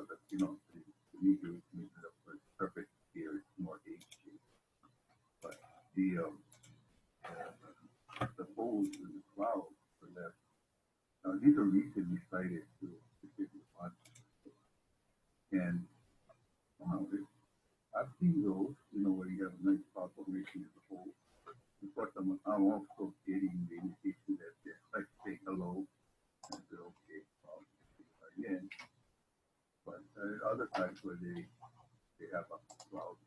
the meteor makes it up for perfect sphere, it's more age shaped. But the holes in the clouds for that, these are recently sighted to particular objects. And wow, I've seen those, where you have a nice cloud formation as a whole. Of course, I'm also getting the indication that they're like say hello and say okay, again. But there are other times where they have a cloud,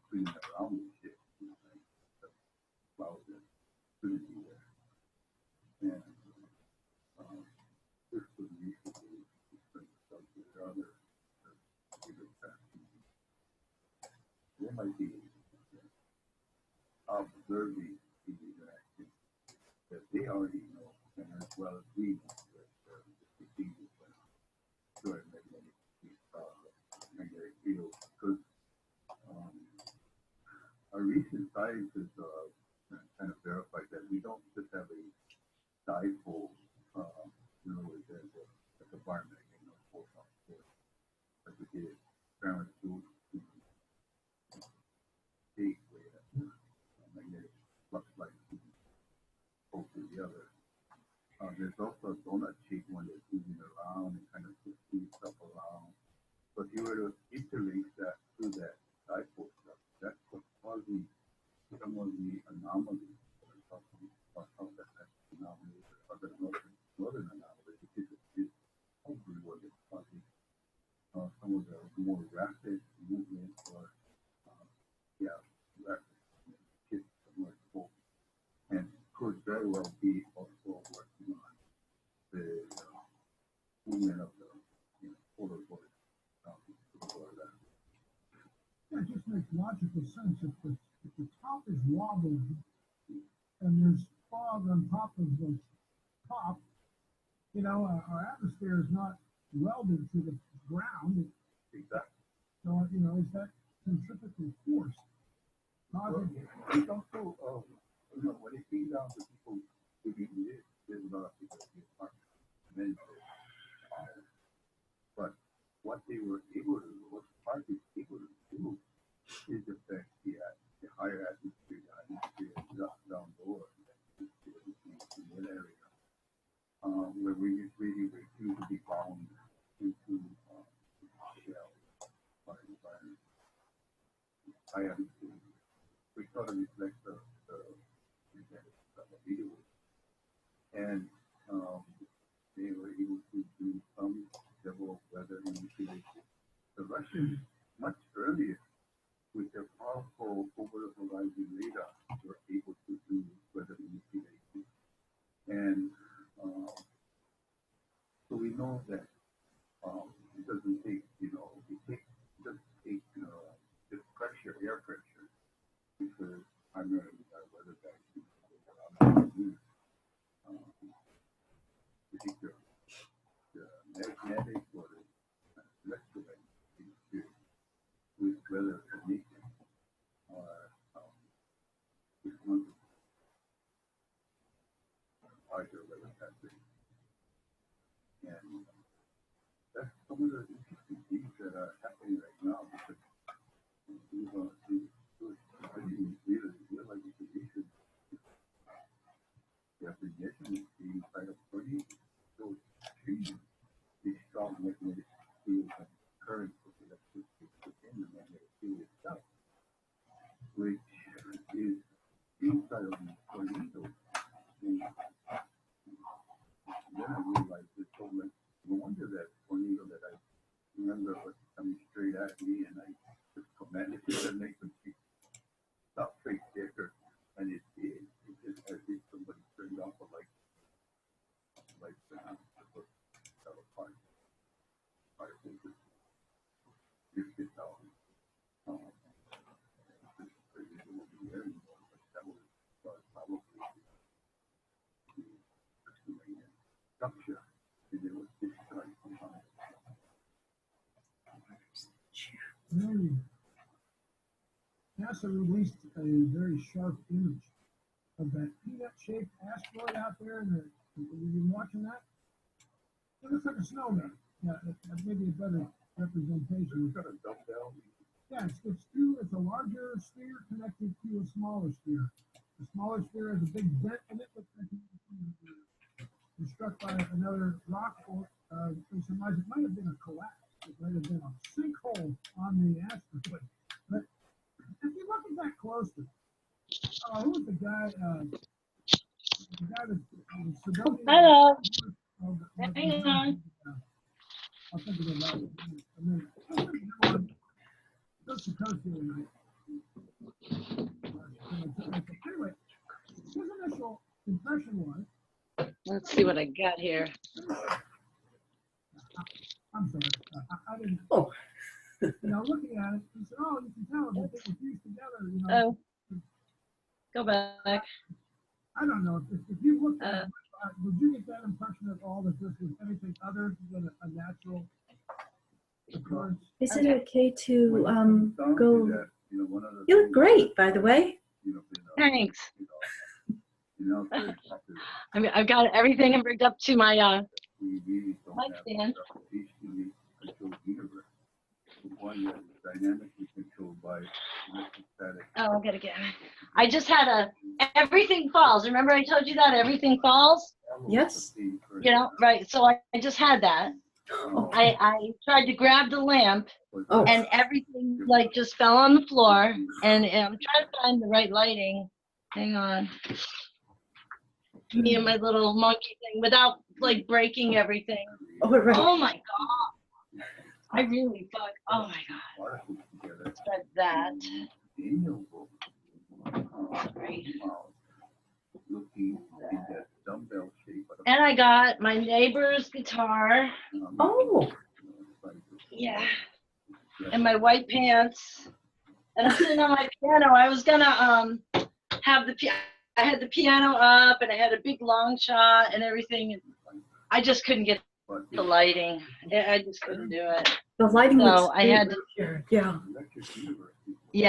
cleaning around the ship, like the cloud that shouldn't be there. And this was recently there are other bigger factors. There might be observing the interaction that they already know, and as well as we know that the procedures during magnetic field. Because our recent science has kind of verified that we don't just have a dipole, there's a environment, force on force, like we did parent to state where magnetic flux light goes to the other. There's also a donut shaped one that's moving around and kind of twisting stuff around. So if you were to interlace that through that dipole stuff, that's what's causing some of the anomalies that are talking about that anomaly or other northern anomalies, because it's probably what is causing some of the more rapid movement or rapid shifts of North Pole. And could very well be also working on the movement of the polar vortex. That just makes logical sense. If the top is wobbled and there's fog on top of the top, our atmosphere is not welded to the ground. Exactly. So, is that centrifugal force causing? It's also, when it came down to people who didn't live, there's a lot of people who didn't but what they were able to do, what Spark is able to do, is affect the higher atmosphere, down lower in that area, where we really refuse to be bound into shell by environment. High atmosphere, which sort of reflects the video. And they were able to do some level of weather manipulation. The Russians, much earlier, with their powerful over-the-horizon radar, were able to do weather manipulation. And so we know that it doesn't take, it doesn't take just pressure, air pressure, because primarily our weather vacuum particular the magnetic or the electromagnetic field with weather conditions are larger weather patterns. And that's some of the interesting things that are happening right now, because I didn't really realize the conditions. The definition is being kind of pretty so extreme. These strong magnetic fields and currents of electricity within the magnetic field itself, which is inside of the tornado. And then I realized it's so much. No wonder that tornado that I remember was coming straight at me, and I just commanded it to make them stop straight there, and it did. It just as if somebody turned off a light apart. Fire safety. Just get down. It will be there anymore, but that was probably the structure, and it was discharged somehow. NASA released a very sharp image of that peanut-shaped asteroid out there. Have you been watching that? It looks like a snowman. Yeah, that may be a better representation. It's got a dumbbell. Yeah, it's a larger sphere connected to a smaller sphere. The smaller sphere has a big dent in it, looks like it's struck by another rock, or it might have been a collapse. It might have been a sinkhole on the asteroid. But if you look at that closely, who was the guy? The guy that was Sidonian. Hello. Hang on. I'll think of it later. A minute. I was thinking him on Coast to Coast the other night. Anyway, his initial impression was. Let's see what I got here. I'm sorry. I didn't. Oh. Looking at it, he said, "Oh, you can tell that they were fused together." Oh, go back. I don't know if you looked at it, did you get that impression at all that this was anything other than a natural occurrence? Is it okay to go? That, one of the You look great, by the way. Thanks. I mean, I've got everything rigged up to my we really don't mic have stand. a hastily controlled universe. One that is dynamically controlled by electrostatic. Oh, I gotta get. I just had everything falls. Remember I told you that everything falls? Yes. Right. So I just had that. Okay. I tried to grab the lamp Oh. and everything like just fell on the floor. And I'm trying to find the right lighting. Hang on. Me and my little monkey thing without like breaking everything. Oh, right. Oh my God. I really fuck. Oh my God. Let's try that. Right. And I got my neighbor's guitar. Oh. Yeah. And my white pants. And I'm sitting on my piano. I was gonna have I had the piano up and I had a big long shot and everything. And I just couldn't get the lighting. I just couldn't do it. The lighting So looks I great had to, here. Yeah.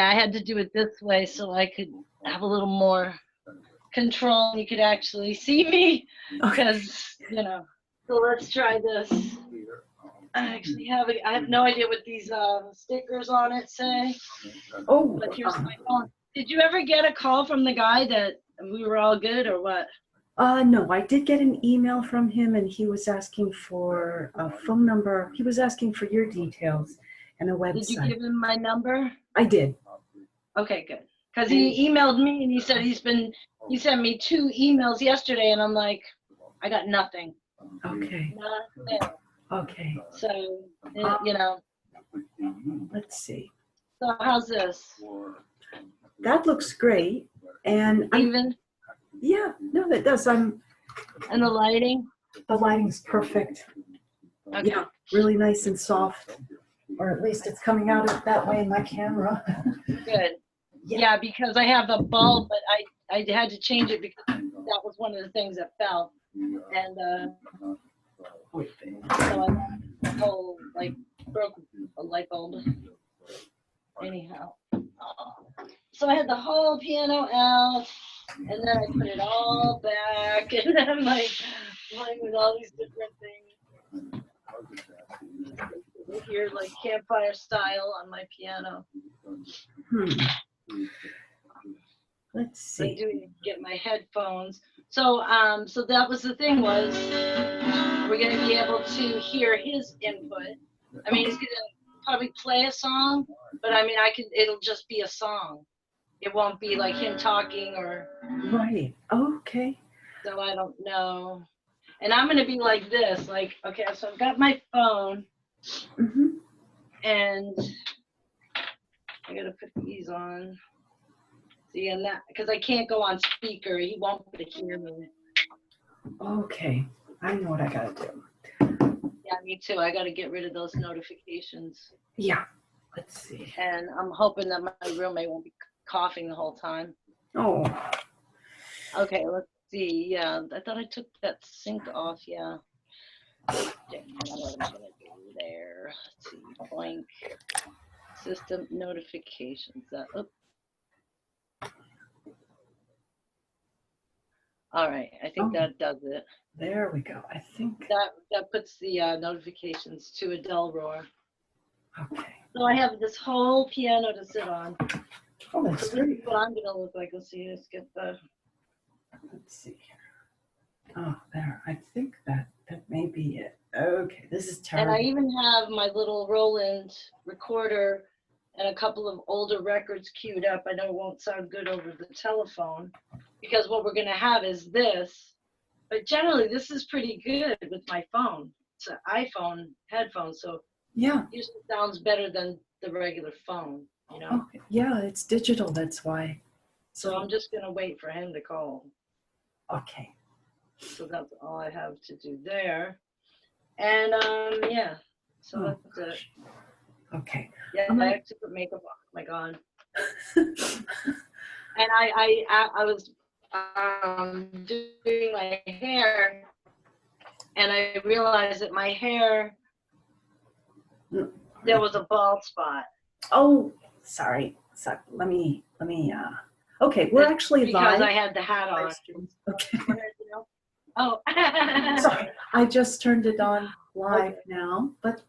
I had to do it this way so I could have a little more control. You could actually see me because, so let's try this. I have no idea what these stickers on it say. Oh. But here's my phone. Did you ever get a call from the guy that we were all good or what? No, I did get an email from him and he was asking for a phone number. He was asking for your details and a website. Did you give him my number? I did. Okay, good. Because he emailed me and he said he sent me 2 emails yesterday and I'm like, I got nothing. Okay. Nothing. Okay. So, Let's see. So how's this? That looks great. And Even? Yeah, no, that does. And the lighting? The lighting's perfect. Okay. Yeah, really nice and soft. Or at least it's coming out that way in my camera. Good. Yeah, because I have a bulb, but I had to change it because that was one of the things that fell. And so I broke a light bulb. Anyhow. So I had the whole piano out, and then I put it all back, and then I'm like playing with all these different things. You hear like campfire style on my piano. Let's see. I do get my headphones. So so that was the thing was we're gonna be able to hear his input. I mean, he's gonna probably play a song, but I mean, it'll just be a song. It won't be like him talking or. Right. Okay. So I don't know. And I'm gonna be like this, like, okay, so I've got my phone, and I gotta put these on. See, and that, because I can't go on speaker, he won't be able to hear me. Okay, I know what I gotta do. Yeah, me too. I gotta get rid of those notifications. Yeah, let's see. And I'm hoping that my roommate won't be coughing the whole time. Oh. Okay, let's see. Yeah, I thought I took that sync off. Yeah. Damn, I don't know what I'm gonna do there. Let's see. Blank system notifications. All right, I think that does it. There we go. I think that puts the notifications to a dull roar. Okay. So I have this whole piano to sit on. Oh, So that's this is great. what I'm gonna look like. Let's see. Let's get the. Let's see here. Oh, there. I think that may be it. Okay, this is And I terrible. even have my little Roland recorder and a couple of older records queued up. I know it won't sound good over the telephone because what we're gonna have is this. But generally, this is pretty good with my phone. It's an iPhone headphone, so Yeah. it usually sounds better than the regular phone, you know? Okay. Yeah, it's digital. That's why. So I'm just gonna wait for him to call. Okay. So that's all I have to do there. And yeah, so Oh, that's it. gosh. Okay. Yeah, I'm I not- actually put makeup on. Oh my God. And I was doing my hair, and I realized that my hair, there was a bald spot. Oh, sorry. So let me. Okay, we're actually because live. I had the hat on. Okay. Oh. Sorry, I just turned it on live now, but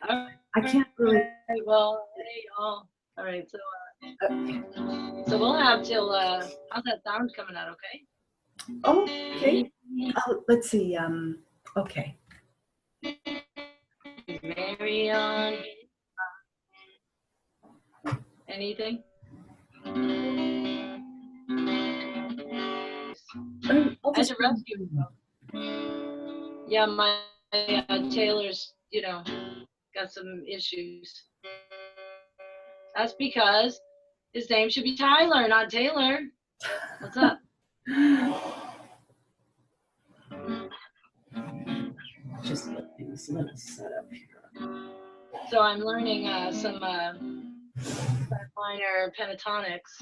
I can't really. Alright, well, hey y'all. All right, so Okay. so we'll have till how's that sound coming out? Okay. Okay. Oh, let's see. Okay. Marion. Anything? I'll I had just to rescue. Yeah, my Taylor's, got some issues. That's because his name should be Tyler, not Taylor. What's up? Just let things a little set up here. So I'm learning some minor pentatonics.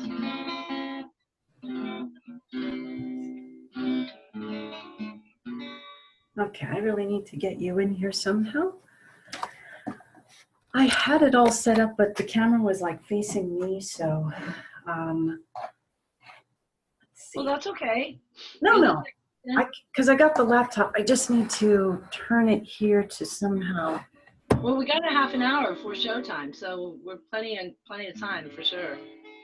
Okay, I really need to get you in here somehow. I had it all set up, but the camera was like facing me, so let's see. Well, that's okay. No, because I got the laptop. I just need to turn it here to somehow. Well, we got a half an hour for showtime, so we're plenty of time for sure.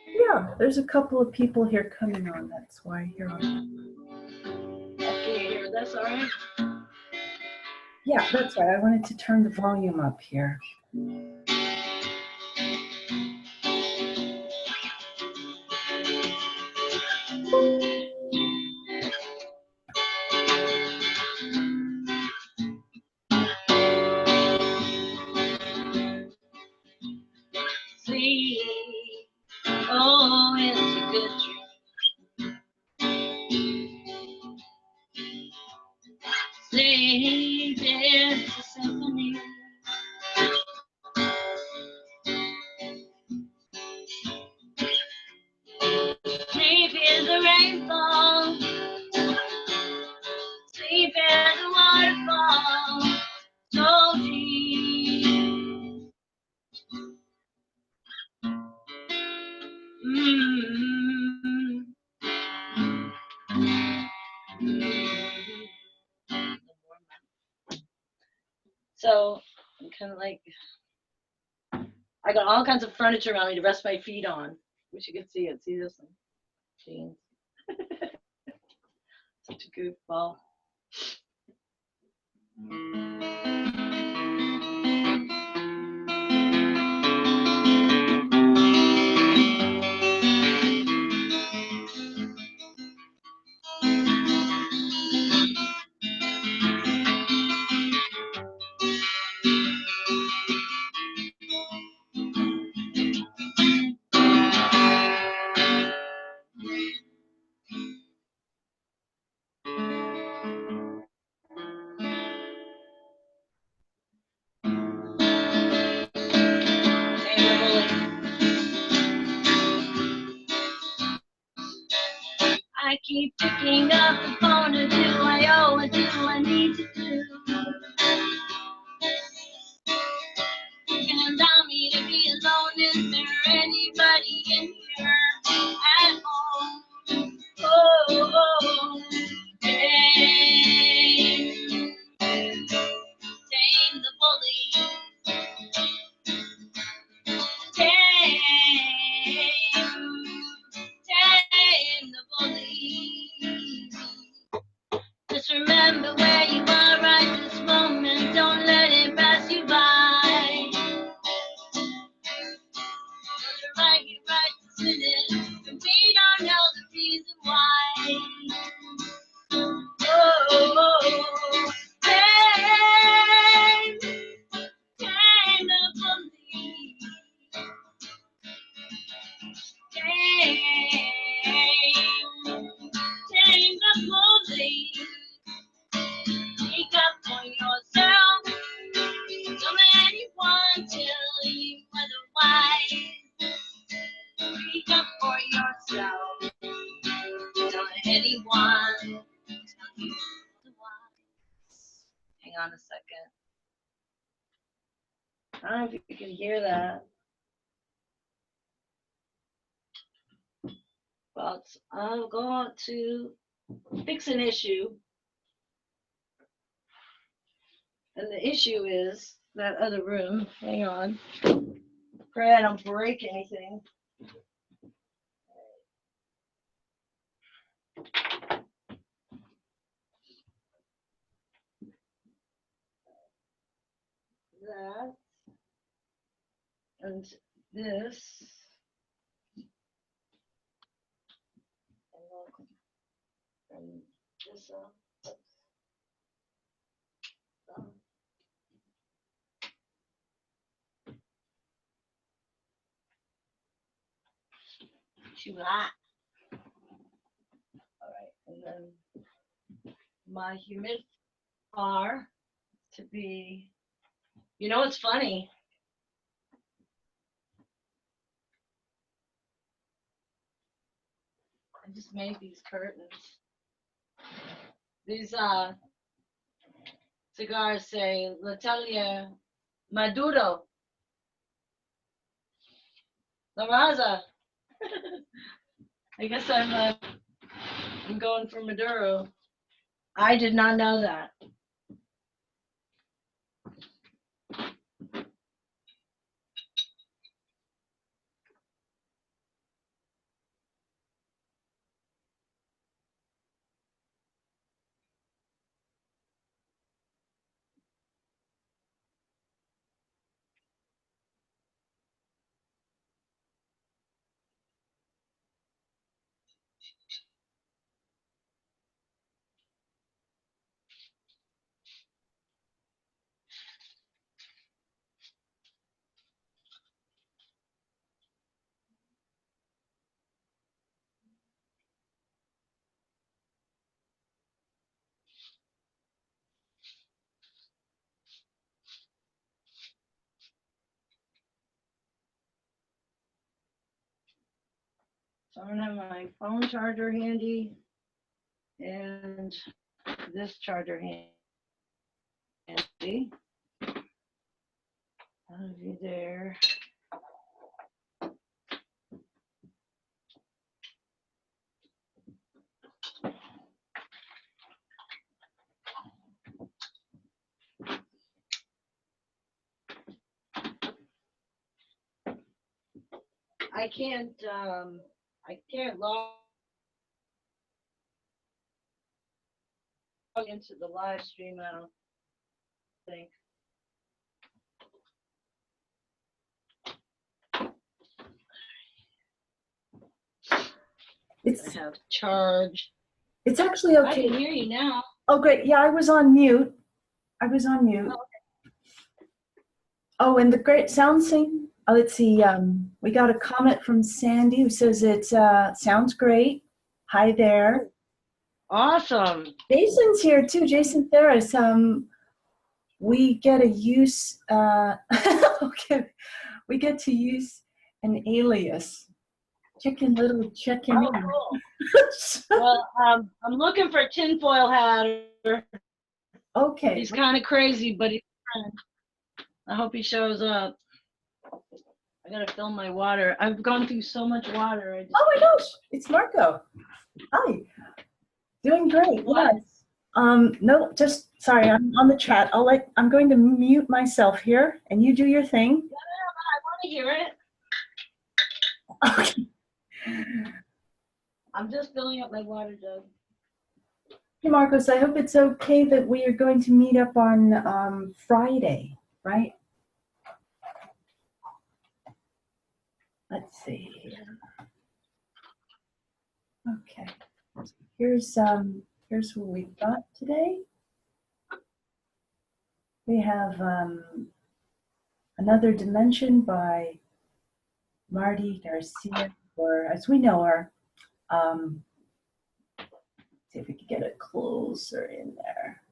Yeah, there's a couple of people here coming on. That's why you're on. Can you hear this all right? Yeah, that's right. I wanted to turn the volume up here. Sleep, oh, it's a good dream. Sleep is a symphony. Sleep is a rainfall. Sleep is a waterfall. So deep. So I'm kind of like, I got all kinds of furniture around me to rest my feet on. Wish you could see it. See this one? Jeans. Such a goofball. I keep picking up the phone to do I owe or do I need to do? And allow me to be alone. Is there anybody in here at home? Oh, tame the bully. on a second. I don't know if you can hear that. But I'm going to fix an issue. And the issue is that other room. Hang on. Pray I don't break anything. That and this. And this too hot. All right, and then my humidifier to be, you know, it's funny. I just made these curtains. These cigars say L'Atelier Maduro. La Raza. I guess I'm going for Maduro. I did not know that. So I'm gonna have my phone charger handy and this charger handy. That'll be there. I can't log into the live stream, I don't think. It's I have charge. it's actually I okay. can hear you now. Oh, great. Yeah, I was on mute. Oh, and the great sound sync. Oh, let's see. We got a comment from Sandy who says it sounds great. Hi there. Awesome. Jason's here too. Jason Ferris. We get a use. Okay, we get to use an alias. Chicken Little Chicken. Oh, cool. Well, I'm looking for a tinfoil hatter. Okay. He's kind of crazy, but he's fun. I hope he shows up. I gotta fill my water. I've gone through so much water. Oh my gosh, it's Marco. Hi. Doing great. What? Yes. No, just sorry, I'm on the chat. I'm going to mute myself here and you do your thing. I want to hear it. Okay. I'm just filling up my water jug. Hey Marcos, I hope it's okay that we are going to meet up on Friday, right? Let's see. Okay. Here's what we've got today. We have Another Dimension by Marty Garcia, or as we know her. See if we can get it closer in there.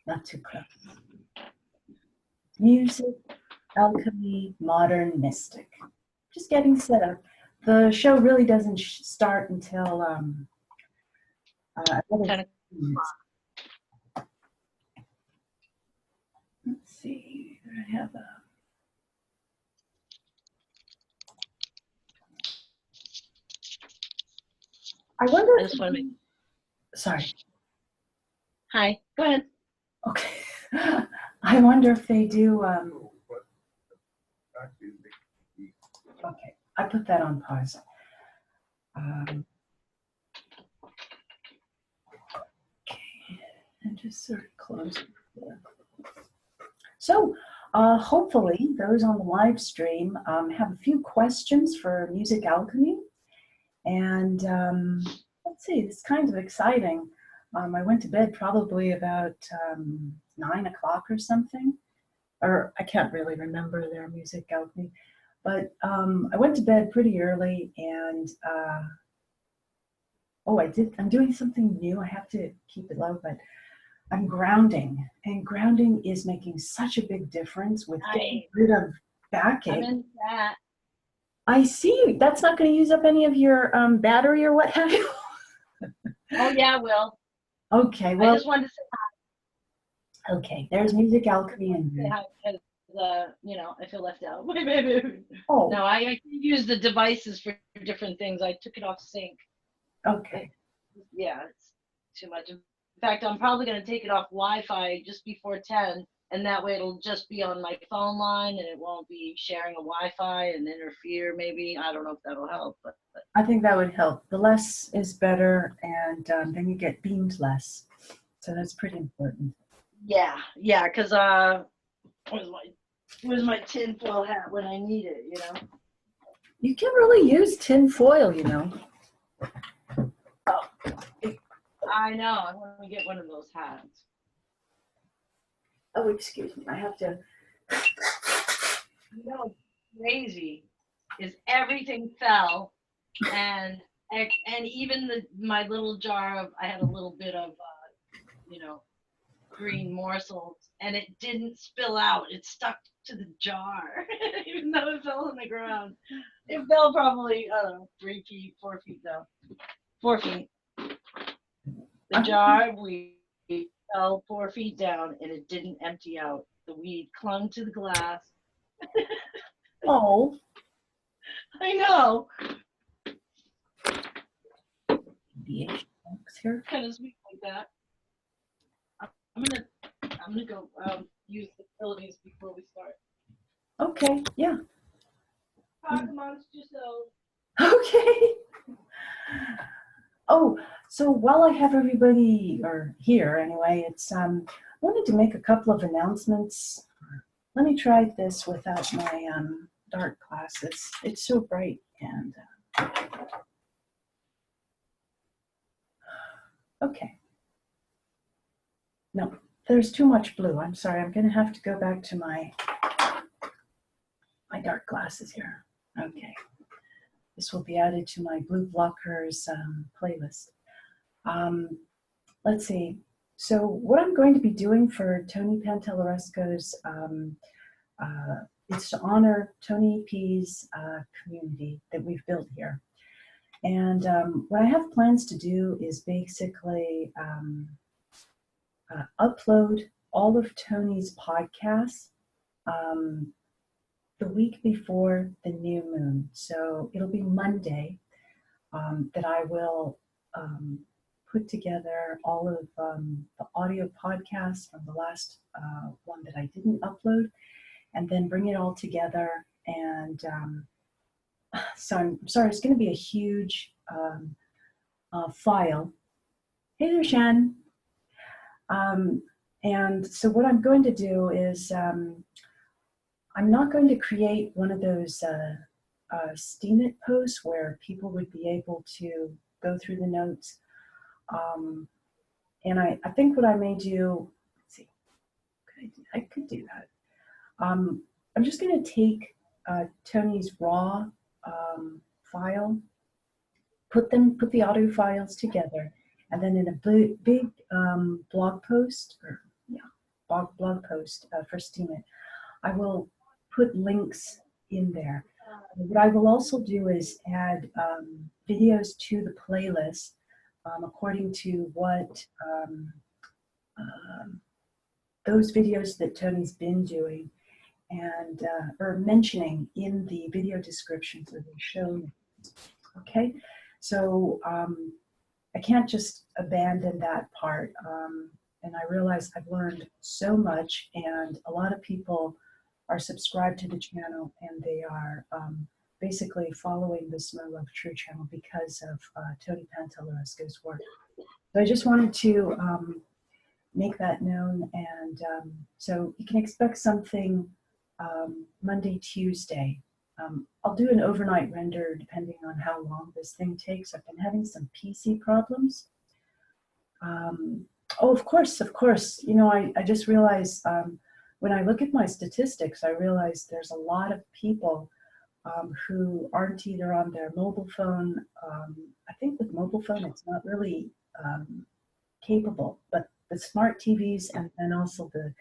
Not too close. Music, alchemy, modern mystic. Just getting set up. The show really doesn't start until 10 o'clock. have a. I wonder I if. just want to make. Sorry. Hi. Go ahead. Okay. I wonder if they do. But actually, Okay. I put that on pause. Okay. And just sort of close it there. So hopefully those on the live stream have a few questions for Music Alchemy. And let's see, it's kind of exciting. I went to bed probably about 9 o'clock or something, or I can't really remember their Music Alchemy, but I went to bed pretty early, and I'm doing something new. I have to keep it low, but I'm grounding, and grounding is making such a big difference with getting rid of backache. I'm in that. I see. That's not going to use up any of your battery or what have you. Oh yeah, I will. Okay, I well, just wanted to say okay, there's Music Alchemy in there. hi because I feel left out. Oh, No, I can use the devices for different things. I took it off sync. okay. Yeah, it's too much. In fact, I'm probably going to take it off Wi-Fi just before 10, and that way it'll just be on my phone line, and it won't be sharing a Wi-Fi and interfere. Maybe I don't know if that'll help, but I think that would help. The less is better, and then you get beamed less. So that's pretty important. yeah, because where's my tinfoil hat when I need it? You can really use tin foil, you know. I know. I want to get one of those hats. Oh, excuse me. I have to. What's crazy is everything fell, and even my little jar of I had a little bit of green morsels, and it didn't spill out. It stuck to the jar, even though it fell on the ground. It fell probably, I don't know, 3 feet, 4 feet down. 4 feet. The jar of weed fell 4 feet down, and it didn't empty out. The weed clung to the glass. Oh. I know. Here. Kind of sweet like that. I'm gonna go use the facilities before we start. Okay. Yeah. Talk amongst yourselves. Okay. Oh, so while I have everybody, or here anyway, I wanted to make a couple of announcements. Let me try this without my dark glasses. It's so bright and okay. No, there's too much blue. I'm sorry. I'm going to have to go back to my dark glasses here. Okay. This will be added to my Blue Blockers playlist. Let's see. So what I'm going to be doing for Tony Pantelleresco's, it's to honor Tony P's community that we've built here. And what I have plans to do is basically upload all of Tony's podcasts the week before the new moon. So it'll be Monday that I will put together all of the audio podcasts from the last one that I didn't upload, and then bring it all together. And so I'm sorry, it's going to be a huge file. Hey there, Shan. And so what I'm going to do is I'm not going to create one of those Steemit posts where people would be able to go through the notes. And I think what I may do, let's see, I could do that. I'm just going to take Tony's raw file, put the audio files together, and then in a big blog post, blog post for Steemit, I will put links in there. What I will also do is add videos to the playlist according to what those videos that Tony's been doing. and or mentioning in the video description for the show. Okay, so I can't just abandon that part. And I realize I've learned so much, and a lot of people are subscribed to the channel, and they are basically following the Small Love True channel because of Tony Pantalleresco's work. So I just wanted to make that known, and so you can expect something Monday, Tuesday. I'll do an overnight render depending on how long this thing takes. I've been having some PC problems. Oh, of course. You know, I just realized when I look at my statistics, I realize there's a lot of people who aren't either on their mobile phone. I think with mobile phone, it's not really capable, but the smart TVs and then also the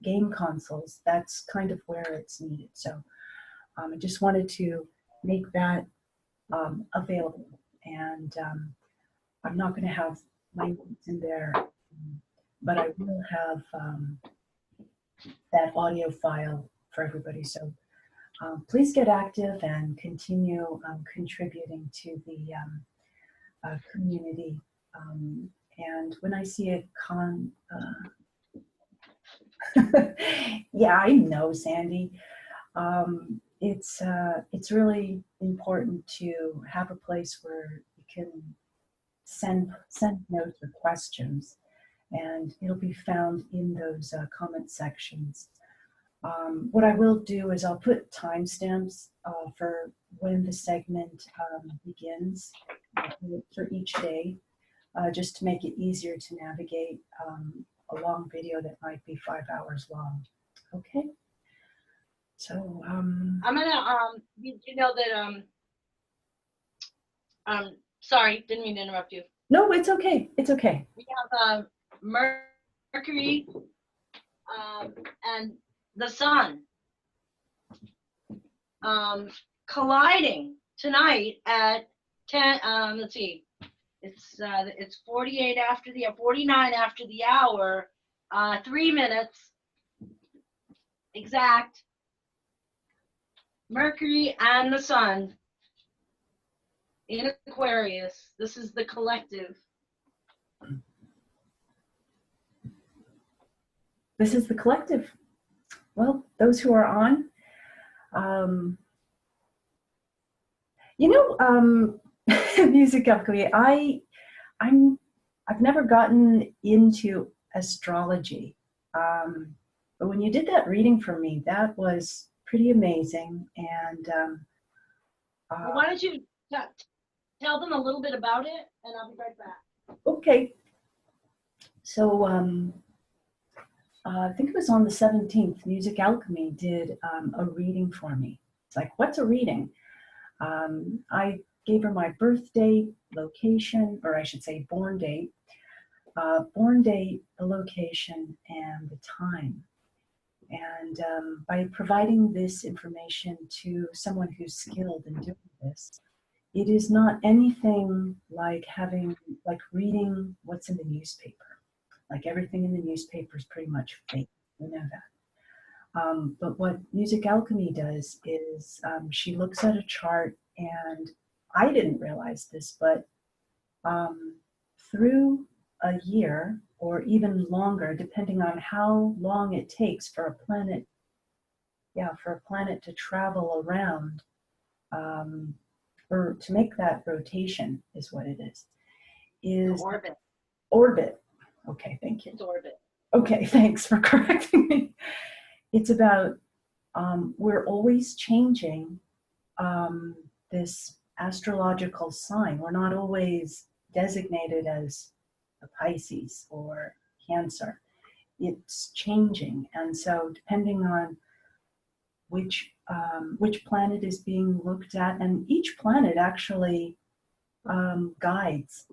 game consoles, that's kind of where it's needed. So I just wanted to make that available, and I'm not going to have my notes in there, but I will have that audio file for everybody. So please get active and continue contributing to the community. And when I see a yeah, I know, Sandy. It's really important to have a place where you can send notes or questions, and it'll be found in those comment sections. What I will do is I'll put timestamps for when the segment begins for each day, just to make it easier to navigate a long video that might be 5 hours long. Okay. So I'm gonna you know that sorry, didn't mean to interrupt you. no, it's okay. It's okay. We have Mercury and the Sun colliding tonight at 10. Let's see, it's 49 after the hour, 3 minutes exact. Mercury and the Sun in Aquarius. This is the collective. This is the collective. Well, those who are on, you know, music alchemy. I've never gotten into astrology, but when you did that reading for me, that was pretty amazing. And Well, why don't you tell them a little bit about it, and I'll be right back. okay. So I think it was on the 17th, Music Alchemy did a reading for me. It's like, what's a reading? I gave her my birth date, location, or I should say born date, the location, and the time. And by providing this information to someone who's skilled in doing this, it is not anything like reading what's in the newspaper. Like everything in the newspaper is pretty much fake. We know that. But what Music Alchemy does is she looks at a chart, and I didn't realize this, but through a year or even longer, depending on how long it takes for a planet, to travel around, or to make that rotation is what it is. Orbit. Orbit. Okay, thank you. It's orbit. Okay, thanks for correcting me. It's about, we're always changing this astrological sign. We're not always designated as a Pisces or Cancer. It's changing. And so depending on which planet is being looked at, and each planet actually guides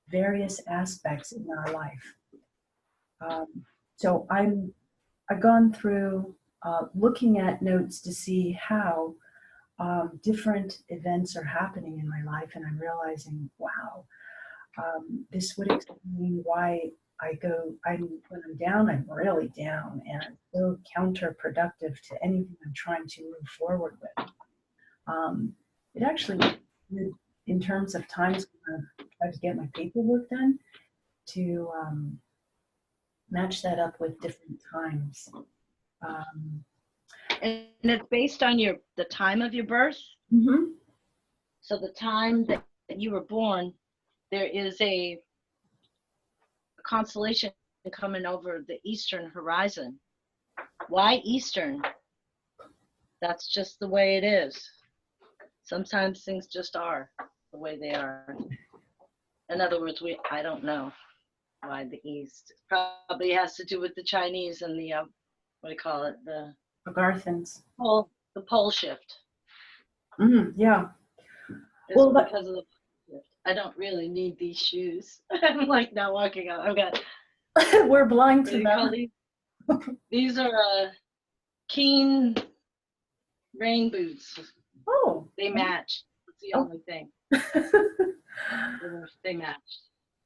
various aspects in our life. So I've gone through looking at notes to see how different events are happening in my life, and I'm realizing, wow, this would explain why when I'm down, I'm really down, and it's so counterproductive to anything I'm trying to move forward with. It actually, in terms of times when I've tried to get my paperwork done, to match that up with different times. And it's based on the time of your birth. Mm-hmm. So the time that you were born, there is a constellation coming over the eastern horizon. Why eastern? That's just the way it is. Sometimes things just are the way they are. In other words, I don't know why the east. Probably has to do with the Chinese and the what do you call it? The Garthans. The pole shift. Yeah. It's Well, because of the pole shift. I don't really need these shoes. I'm like not walking out. I've got. We're blind to them. These are Keen rain boots. Oh. They match. That's the only thing. They matched.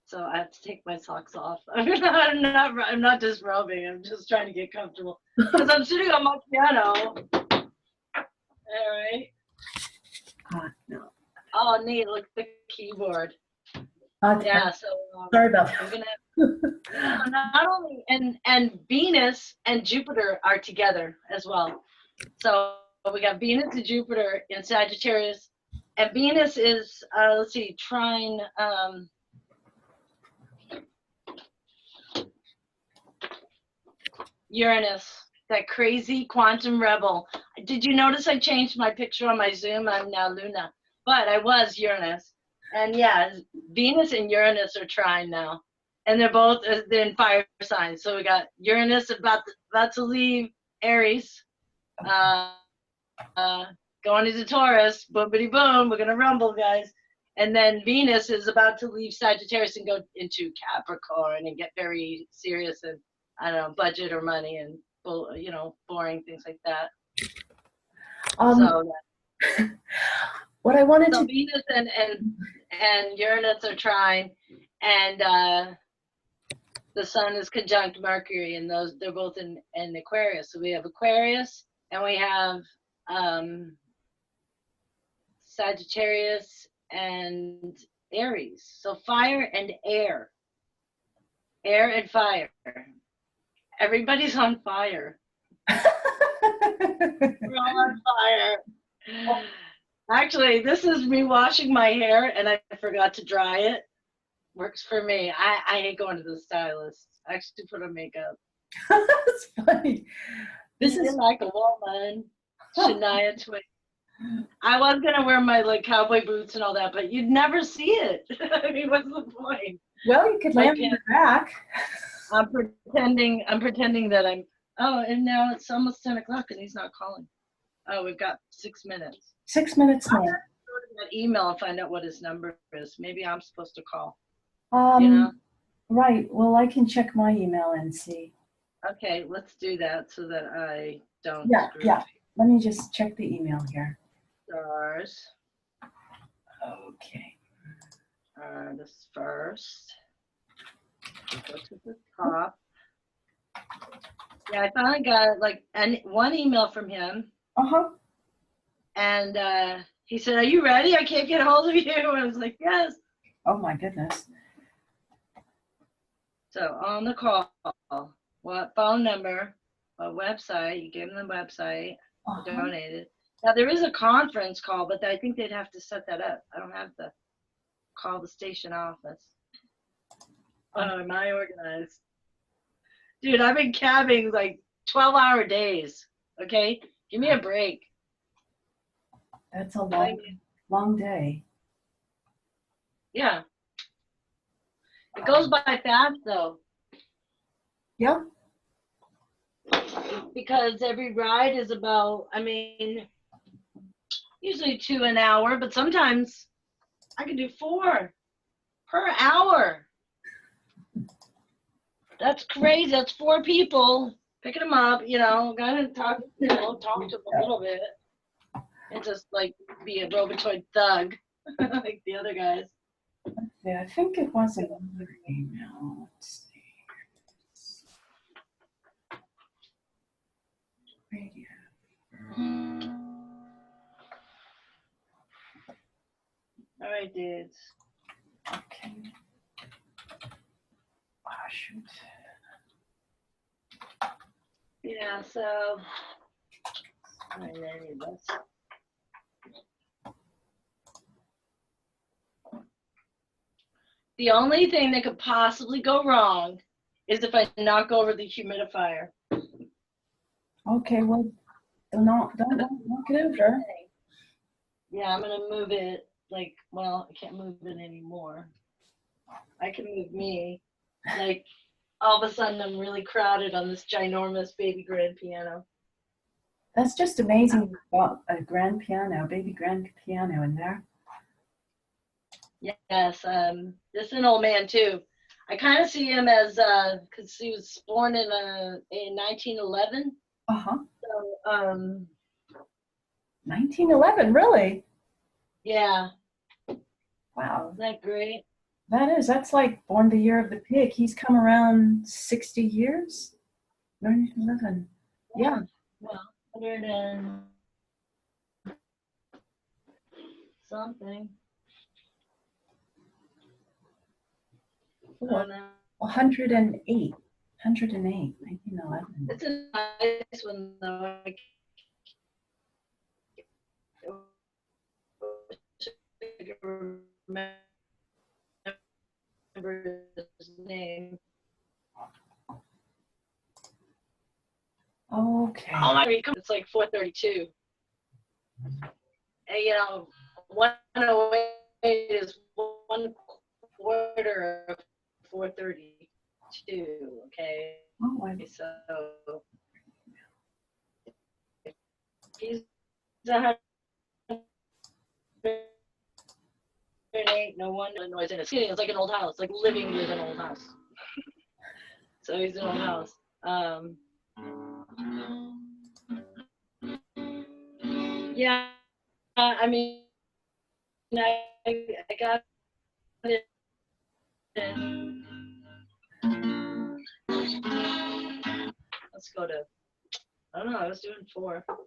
So I have to take my socks off. I'm not disrobing. I'm just trying to get comfortable because I'm sitting on my piano. All right. No. Oh, neat. Look at the keyboard. Yeah. So sorry about that. I'm gonna. Not only and Venus and Jupiter are together as well. So we got Venus and Jupiter in Sagittarius, and Venus is let's see, trine. Uranus, that crazy quantum rebel. Did you notice I changed my picture on my Zoom? I'm now Luna, but I was Uranus. And yeah, Venus and Uranus are trine now. And they're in fire signs. So we got Uranus about to leave Aries, going into Taurus, boomity boom, we're gonna rumble, guys. And then Venus is about to leave Sagittarius and go into Capricorn and get very serious and I don't know, budget or money and boring things like that. What I wanted to Venus and Uranus are trine, and the Sun is conjunct Mercury, and they're both in Aquarius. So we have Aquarius and we have Sagittarius and Aries. So fire and air and fire. Everybody's on fire. We're all on fire. Actually, this is me washing my hair and I forgot to dry it. Works for me. I hate going to the stylist. I actually put on makeup. That's funny. This is like a woman. Shania Twain. I was gonna wear my cowboy boots and all that, but you'd never see it. I mean, what's the point? Well, you could land on your back. I'm pretending that I'm. Oh, and now it's almost 10 o'clock and he's not calling. Oh, we've got 6 minutes. 6 minutes more. I'm gonna go to that email and find out what his number is. Maybe I'm supposed to call. Right. Well, I can check my email and see. Okay, let's do that so that I don't. Yeah. Let me just check the email here. Stars. Okay. This first. Go to the top. Yeah, I finally got one email from him. And he said, "Are you ready? I can't get a hold of you." And I was like, "Yes." Oh my goodness. So on the call, what phone number, what website? You gave them the website. Donated. Now there is a conference call, but I think they'd have to set that up. I don't have to call the station office. Oh, am I organized? Dude, I've been cabbing 12-hour days. Okay? Give me a break. That's a long day. Yeah. It goes by fast though. Yeah. Because every ride is about, usually 2 an hour, but sometimes I can do 4 per hour. That's crazy. That's 4 people picking them up, gotta talk to them a little bit and just be a robotoid thug like the other guys. Yeah, I think it was another email. Let's see. Radio. All right, dudes. Okay. Ah, shoot. Yeah, so I need this. The only thing that could possibly go wrong is if I knock over the humidifier. Okay, well, don't knock it over. Yeah, I'm gonna move it. Like, well, I can't move it anymore. I can move me. Like, all of a sudden, I'm really crowded on this ginormous baby grand piano. That's just amazing. You've got a grand piano, baby grand piano in there. Yes, this is an old man too. I kind of see him as because he was born in 1911. Uh-huh. So 1911, really? yeah, Wow. isn't that great? That's like Born the Year of the Pig. He's come around 60 years? 1911. Yeah. Well, 100 and something. I don't know. 108. 108, 1911. It's a nice one though. I remember his name. Okay. Oh my God, it's like 432. And you know, 108 is 1/4 of 432. Okay. Oh, So he's 108. No one noise in it. It's like an old house, like living with an old house. So he's an old house. Yeah, I mean, I got it. Let's go to, I don't know, I was doing 4, 5.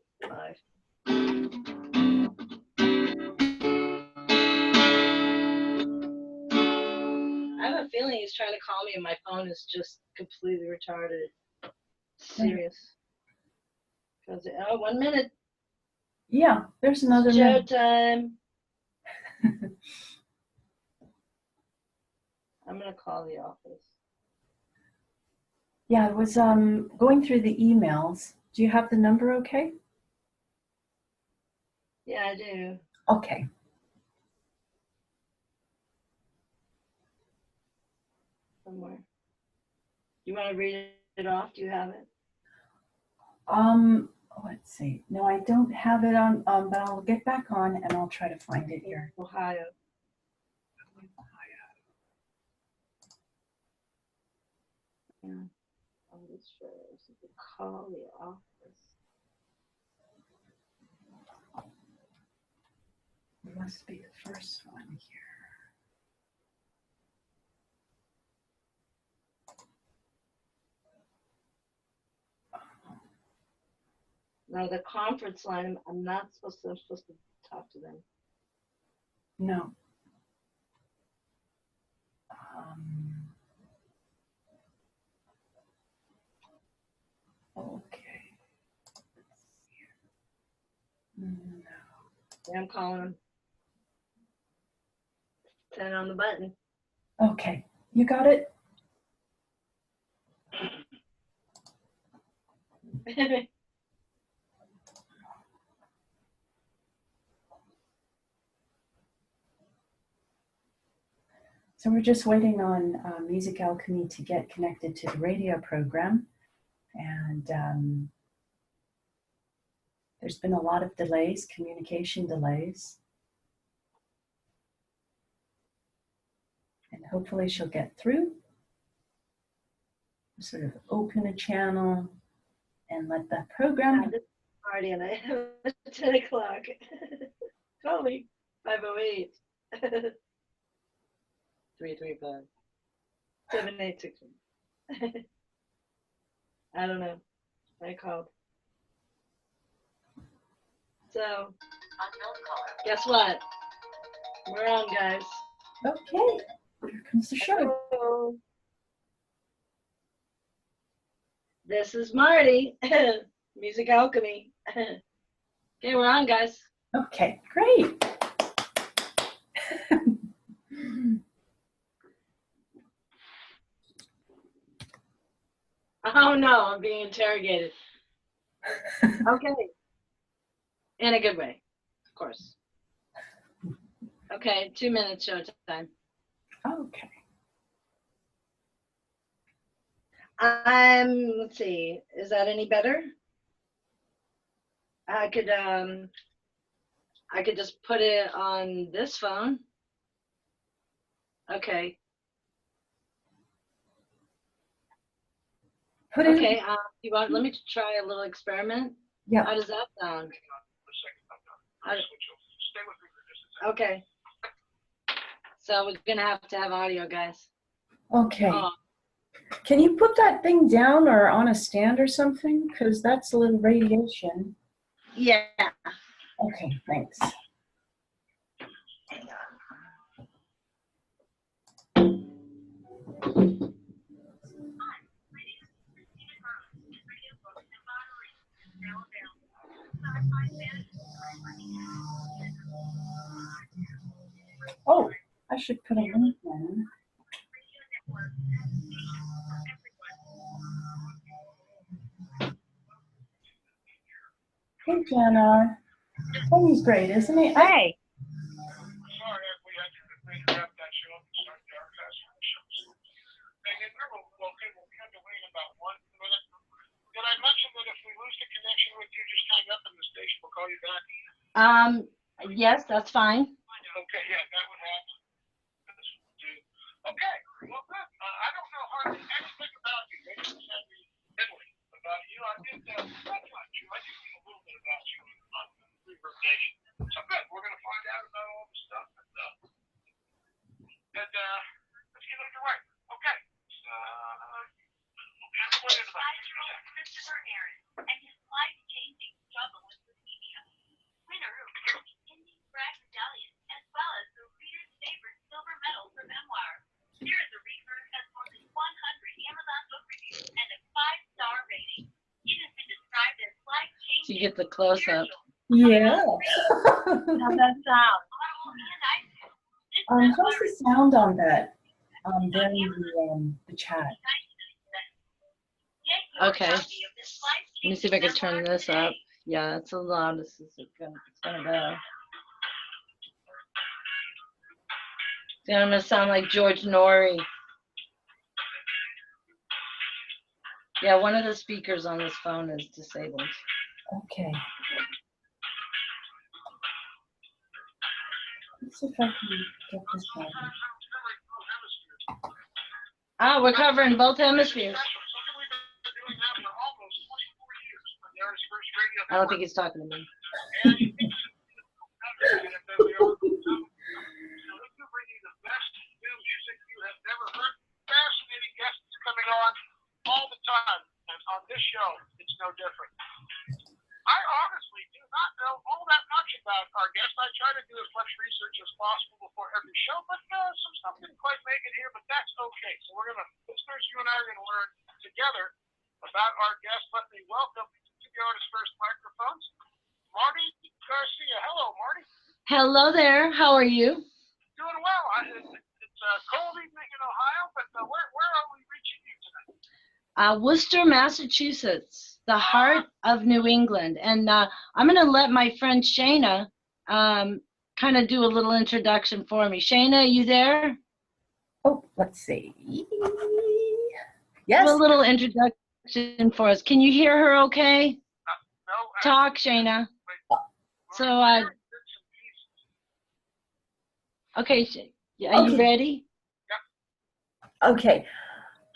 I have a feeling he's trying to call me and my phone is just completely retarded. Serious. Because, 1 minute. yeah, there's another Show minute. time. I'm going to call the office. Yeah, I was going through the emails. Do you have the number okay? Yeah, I do. Okay. Somewhere. You want to read it off? Do you have it? Let's see. No, I don't have it on, but I'll get back on and I'll try to find it here. Ohio. Yeah. Oh, this shows. You call the office. It must be the first one here. No, the conference line, I'm supposed to talk to them. No. Okay. No. Yeah, I'm calling them. 10 on the button. Okay, you got it? So we're just waiting on Music Alchemy to get connected to the radio program. And there's been a lot of delays, communication delays. And hopefully she'll get through. Sort of open a channel and let that program. This party and I have 10 o'clock. Call me. 508. 335. 7861. I don't know. I called. So, guess what? We're on, guys. Okay, here comes the show. Hello. This is Marty, Music Alchemy. Okay, we're on, guys. Okay, great. Oh no, I'm being interrogated. Okay. In a good way, of course. Okay, 2 minutes show time. Okay. Let's see, is that any better? I could just put it on this phone. Okay. Okay, you want, let me try a little experiment. Yeah. How does that sound? Okay. So we're gonna have to have audio, guys. Okay. Oh, Can you put that thing down or on a stand or something? Because that's a little radiation. yeah. Okay, thanks. Oh, I should put a link in. Hey, Jenna. Tony's great, isn't he? Hey. Sorry if we had to wrap that show up and start the archives from the show. And then we'll have to wait about 1 minute. Did I mention that if we lose the connection with you, just hang up and the station will call you back? Yes, that's fine. Okay, yeah, that would happen. Okay, well, good. I don't know hardly anything about you. Maybe you sent me Italy about you. I did not much. I did know a little bit about you on Reverb Nation. So good. We're going to find out about all this stuff. And let's get underway. Okay. What is that? 5-year-old Christopher Aaron and his life-changing struggle with leukemia. Winner of the Indian Bragg Medallion, as well as the reader's favorite silver medal for memoir. Here is a reader who has more than 100 Amazon book reviews and a 5-star rating. It has been described as life-changing. So you get the close-up. Yeah. How's that sound? How's the sound on that? During the chat. Okay. Let me see if I can turn this up. Yeah, it's the loudest it's gonna go. Yeah, I'm gonna sound like George Norrie. Yeah, one of the speakers on this phone is disabled. Okay. Let's see if I can get this going. Ah, we're covering both hemispheres. I don't think he's talking to me. Fascinating guests coming on all the time, and on this show, it's no different. I honestly do not know all that much about our guests. I try to do as much research as possible before every show, but some stuff didn't quite make it here, but that's okay. So we're going to, listeners, you and I are going to learn together about our guest. Let me welcome to the Artist First microphones, Marty Garcia. Hello, Marty. Hello there. How are you? Doing well. It's a cold evening in Ohio, but where are we reaching you tonight? Worcester, Massachusetts, the heart of New England. And I'm going to let my friend Shayna kind of do a little introduction for me. Shayna, are you there? Oh, let's see. Yes. Do a little introduction for us. Can you hear her okay? No. Talk, Shayna. So, okay, are you ready? Okay.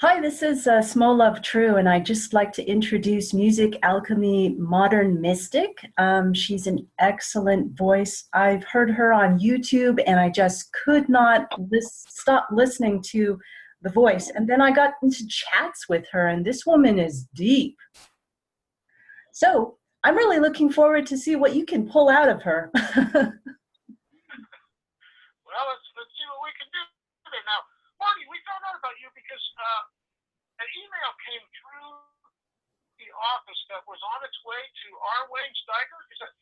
Hi, this is Small Love True, and I'd just like to introduce Music Alchemy Modern Mystic. She's an excellent voice. I've heard her on YouTube, and I just could not stop listening to the voice. And then I got into chats with her, and this woman is deep. So I'm really looking forward to see what you can pull out of her. Well, let's see what we can do there. Now, Marty, we found out about you because an email came through the office that was on its way to our Wayne Steiger. Is that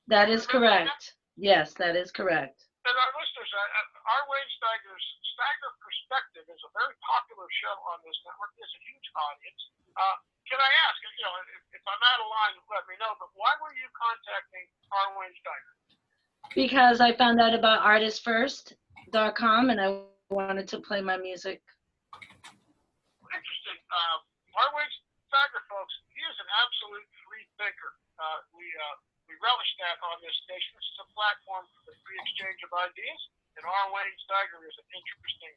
That is correct. Yes, that is correct. And our listeners, our Wayne Steiger's Steiger Perspective is a very popular show on this network. There's a huge audience. Can I ask, if I'm out of line, let me know, but why were you contacting our Wayne Steiger? Because I found out about artistfirst.com and I wanted to play my music. Interesting. Our Wayne Steiger, folks, he is an absolute free thinker. We relish that on this station. This is a platform for the free exchange of ideas, and our Wayne Steiger is an interesting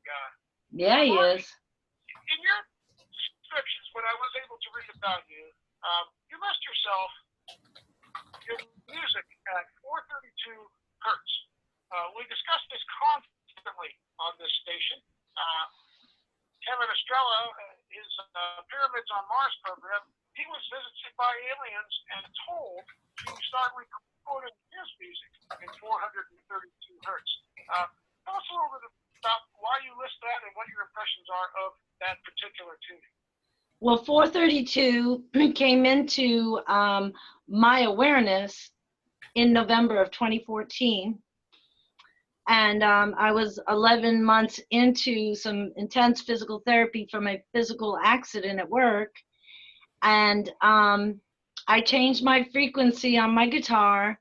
guy. Yeah, he is. In your descriptions, when I was able to read about you, you list yourself, your music at 432 hertz. We discuss this constantly on this station. Kevin Estrella, his Pyramids on Mars program, he was visited by aliens and told to start recording his music in 432 hertz. Tell us a little bit about why you list that and what your impressions are of that particular tuning. Well, 432 came into my awareness in November of 2014. And I was 11 months into some intense physical therapy for my physical accident at work. And I changed my frequency on my guitar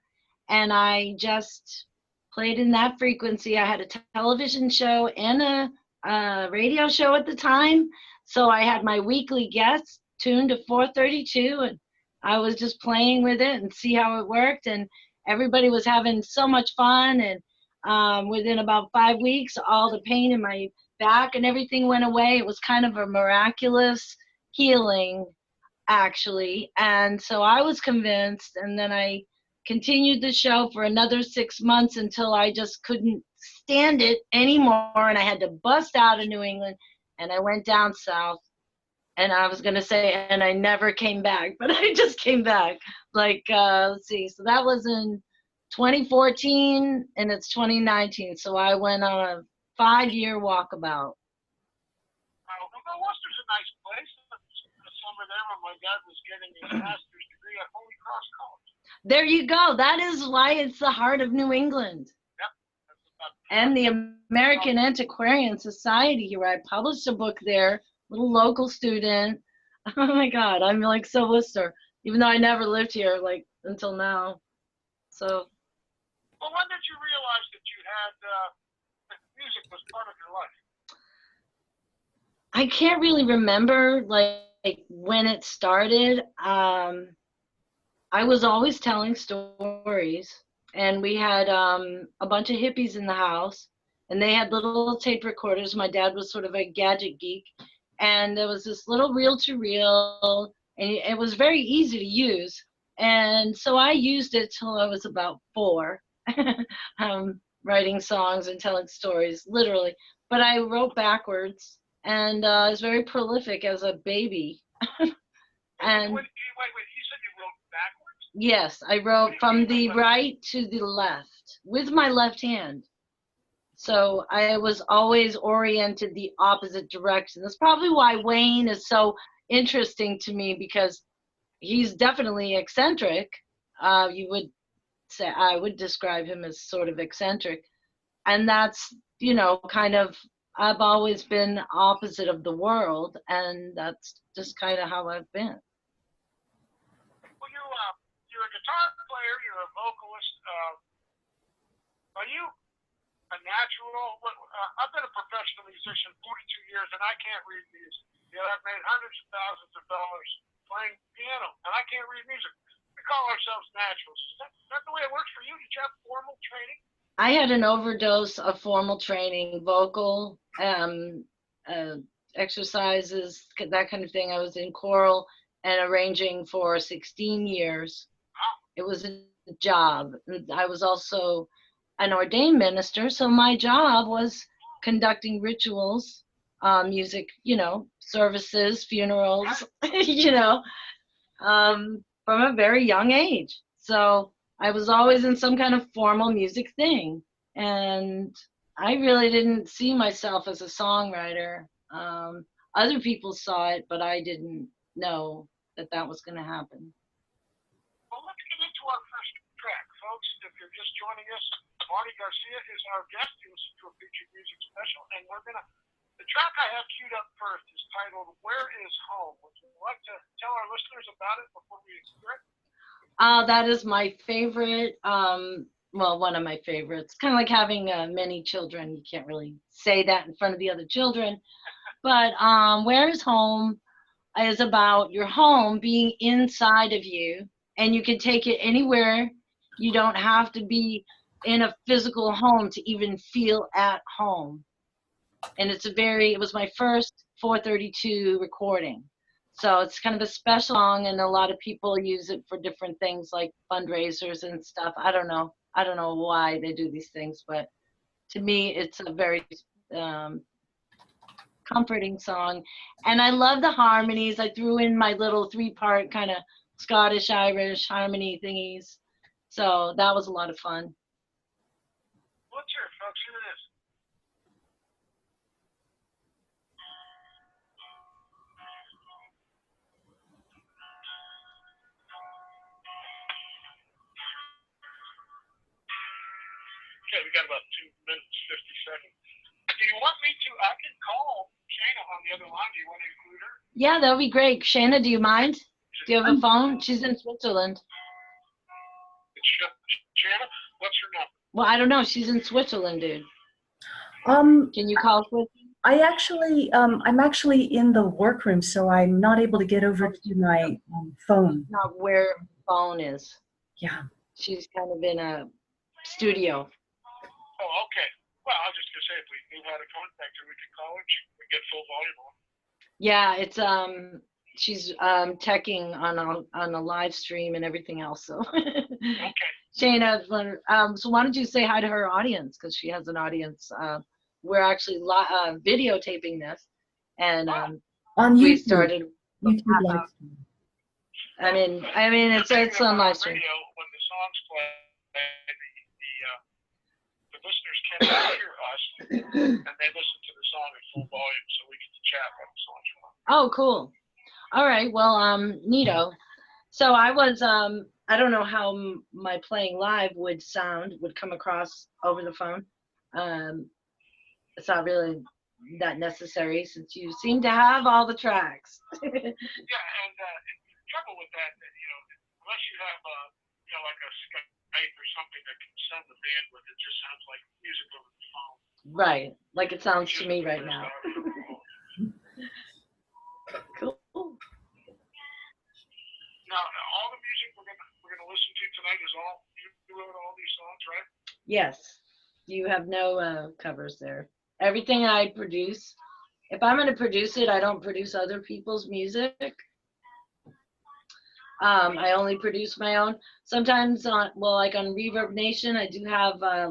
and I just played in that frequency. I had a television show and a radio show at the time. So I had my weekly guests tuned to 432 and I was just playing with it and see how it worked. And everybody was having so much fun. And within about 5 weeks, all the pain in my back and everything went away. It was kind of a miraculous healing, actually. And so I was convinced, and then I continued the show for another 6 months until I just couldn't stand it anymore. And I had to bust out of New England, and I went down south. And I was going to say, and I never came back, but I just came back. Like, let's see, so that was in 2014 and it's 2019, so I went on a 5-year walkabout. Well, Worcester's a nice place. The summer there when my dad was getting his master's degree at Holy Cross College. There you go. That is why it's the heart of New England. Yep. And the American Antiquarian Society here. I published a book there, little local student. Oh my God, I'm like so Worcester, even though I never lived here like until now. So. Well, when did you realize that you had that music was part of your life? I can't really remember like when it started. I was always telling stories, and we had a bunch of hippies in the house, and they had little tape recorders. My dad was sort of a gadget geek, and there was this little reel-to-reel, and it was very easy to use. And so I used it till I was about 4. Writing songs and telling stories, literally. But I wrote backwards, and I was very prolific as a baby. And wait, you said you wrote backwards? Yes, I wrote from the right to the left with my left hand. So I was always oriented the opposite direction. That's probably why Wayne is so interesting to me, because he's definitely eccentric. You would say, I would describe him as sort of eccentric. And that's, kind of, I've always been opposite of the world, and that's just kind of how I've been. Well, you're a guitar player, you're a vocalist. Are you a natural? I've been a professional musician 42 years, and I can't read music. I've made hundreds of thousands of dollars playing piano, and I can't read music. We call ourselves naturals. Is that the way it works for you? Did you have formal training? I had an overdose of formal training, vocal, exercises, that kind of thing. I was in choral and arranging for 16 years. It was a job. I was also an ordained minister, so my job was conducting rituals, music, services, funerals, from a very young age. So I was always in some kind of formal music thing. And I really didn't see myself as a songwriter. Other people saw it, but I didn't know that that was going to happen. Well, let's get into our first track, folks. If you're just joining us, Marty Garcia is our guest. You listen to a featured music special, and the track I have queued up first is titled "Where Is Home." Would you like to tell our listeners about it before we hear it? That is my favorite. Well, one of my favorites. Kind of like having many children. You can't really say that in front of the other children. But Where is Home is about your home being inside of you, and you can take it anywhere. You don't have to be in a physical home to even feel at home. And it was my first 432 recording. So it's kind of a special song, and a lot of people use it for different things like fundraisers and stuff. I don't know why they do these things, but to me, it's a very comforting song. And I love the harmonies. I threw in my little 3-part kind of Scottish Irish harmony thingies. So that was a lot of fun. Let's hear it, folks. Here it is. Okay, we got about 2 minutes, 50 seconds. Do you want me to? I can call Shana on the other line. Do you want to include her? Yeah, that would be great. Shana, do you mind? Do you have a phone? She's in Switzerland. Shana, what's her number? Well, I don't know. She's in Switzerland, dude. Can you call Switzerland? I'm actually in the workroom, so I'm not able to get over to my phone. Not where her phone is. Yeah. She's kind of in a studio. Oh, okay. Well, I was just gonna say if we knew how to contact her, we could call her. She would get full volume on. Yeah, it's she's teching on a live stream and everything else. So Okay. Shana, so why don't you say hi to her audience, because she has an audience. We're actually videotaping this, and On YouTube. we started. YouTube live stream. I mean, it's on live stream. Radio, when the songs play, the listeners cannot hear us, and they listen to the song at full volume, so we get to chat while the songs are on. Oh, cool. All right. Well, neato. So I was, I don't know how my playing live would come across over the phone. It's not really that necessary since you seem to have all the tracks. Yeah, and the trouble with that, unless you have, like a Skype or something that can send the bandwidth, it just sounds like music over the phone. Right, like it sounds to me right now. Cool. Now, all the music we're gonna listen to tonight is all you wrote all these songs, right? Yes, you have no covers there. Everything I produce, if I'm going to produce it, I don't produce other people's music. I only produce my own. Sometimes like on Reverb Nation, I do have I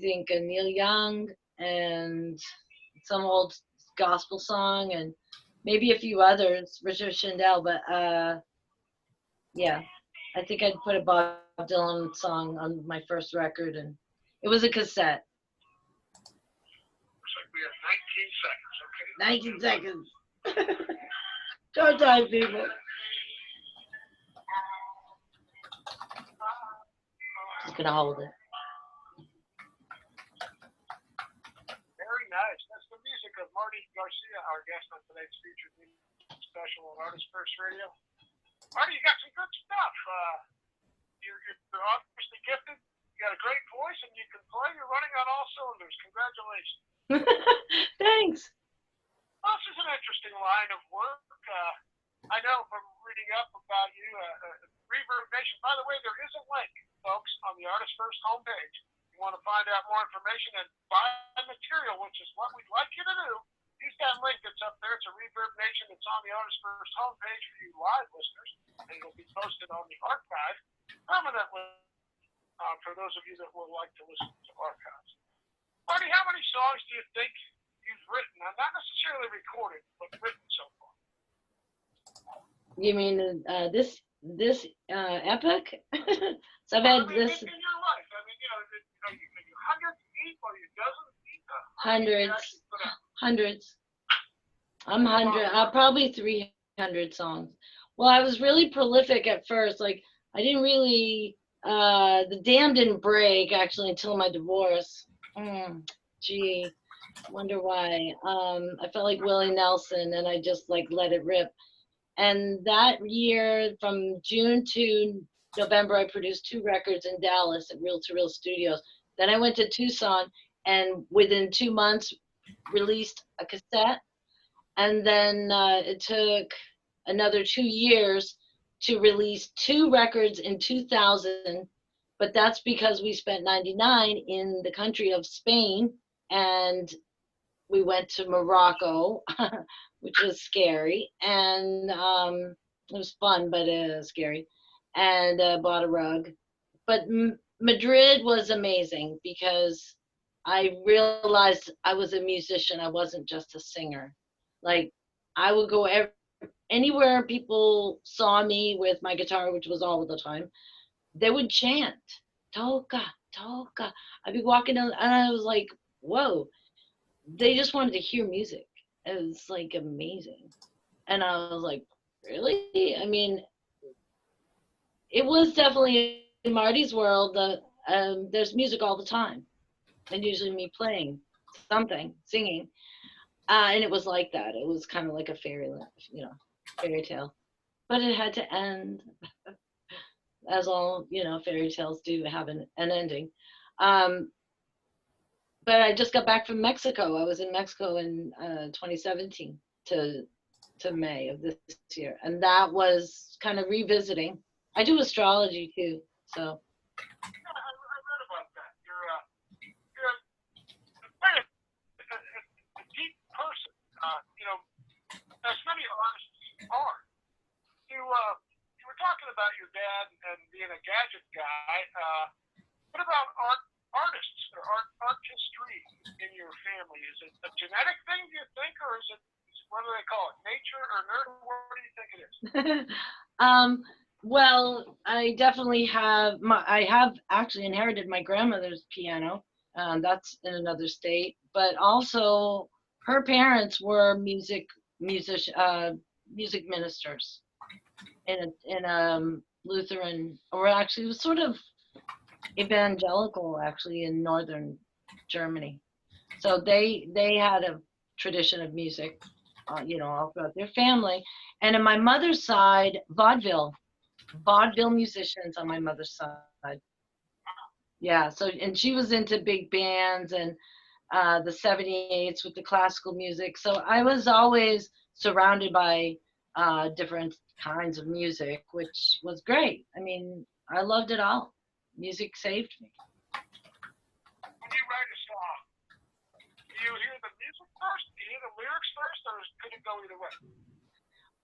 think a Neil Young and some old gospel song and maybe a few others, Richard Shandell, but yeah, I think I'd put a Bob Dylan song on my first record, and it was a cassette. Looks like we have 19 seconds, okay? 19 seconds. Short time, people. Just gonna hold it. Very nice. That's the music of Marty Garcia, our guest on tonight's featured music special on Artist First Radio. Marty, you got some good stuff. You're obviously gifted. You got a great voice, and you can play. You're running on all cylinders. Congratulations. Thanks. Well, this is an interesting line of work. I know from reading up about you, Reverb Nation. By the way, there is a link, folks, on the Artist First homepage. If you want to find out more information and buy material, which is what we'd like you to do, use that link that's up there. It's a Reverb Nation. It's on the Artist First homepage for you live listeners, and it'll be posted on the archive permanently for those of you that would like to listen to archives. Marty, how many songs do you think you've written? Not necessarily recorded, but written so far. You mean this epic. So I've I had mean, this in your life, I mean, you know, are you hundreds deep? Are you dozens deep? How many you hundreds, actually put out? hundreds. Probably 300 songs. Well, I was really prolific at first. Like I didn't really, the dam didn't break actually until my divorce. Gee, wonder why. I felt like Willie Nelson and I just like let it rip. And that year, from June to November, I produced 2 records in Dallas at Reel to Reel Studios. Then I went to Tucson and within 2 months released a cassette. And then it took another 2 years to release 2 records in 2000. But that's because we spent 99 in the country of Spain and we went to Morocco, which was scary, and it was fun, but scary, and bought a rug. But Madrid was amazing because I realized I was a musician. I wasn't just a singer. Like I would go anywhere people saw me with my guitar, which was all the time. They would chant, "Toca, toca." I'd be walking down, and I was like, "Whoa!" They just wanted to hear music. It was like amazing. And I was like, really? I mean, it was definitely in Marty's world. There's music all the time, and usually me playing something, singing. And it was like that. It was kind of like a fairy tale. But it had to end, as all fairy tales do have an ending. Um, but I just got back from Mexico. I was in Mexico in 2017 to May of this year, and that was kind of revisiting. I do astrology too, so. Yeah, I read about that. You're quite a deep person. You know, as many artists are. You were talking about your dad and being a gadget guy. What about artists or art history in your family? Is it a genetic thing, do you think, or is it, what do they call it, nature or nerd? What do you think it is? Well, I definitely I have actually inherited my grandmother's piano. That's in another state, but also her parents were music ministers in Lutheran, or actually it was sort of evangelical actually in northern Germany. So they had a tradition of music, all throughout their family. And on my mother's side, vaudeville musicians on my mother's side. Yeah. So and she was into big bands and the 78s with the classical music. So I was always surrounded by different kinds of music, which was great. I mean, I loved it all. Music saved me. When you write a song, do you hear the music first? Do you hear the lyrics first, or could it go either way?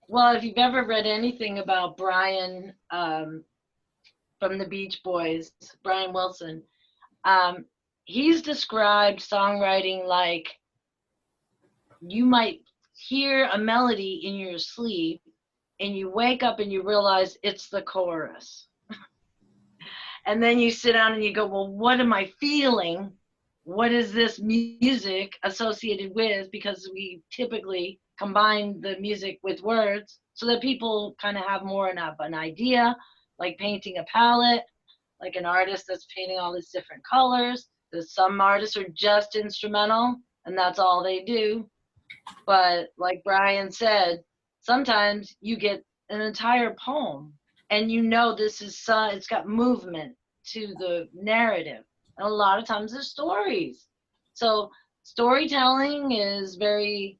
Well, if you've ever read anything about Brian from the Beach Boys, Brian Wilson, um, he's described songwriting like you might hear a melody in your sleep and you wake up and you realize it's the chorus. And then you sit down and you go, well, what am I feeling? What is this music associated with? Because we typically combine the music with words so that people kind of have more of an idea, like painting a palette, like an artist that's painting all these different colors. There's some artists are just instrumental and that's all they do. But like Brian said, sometimes you get an entire poem and this is it's got movement to the narrative. And a lot of times there's stories. So storytelling is very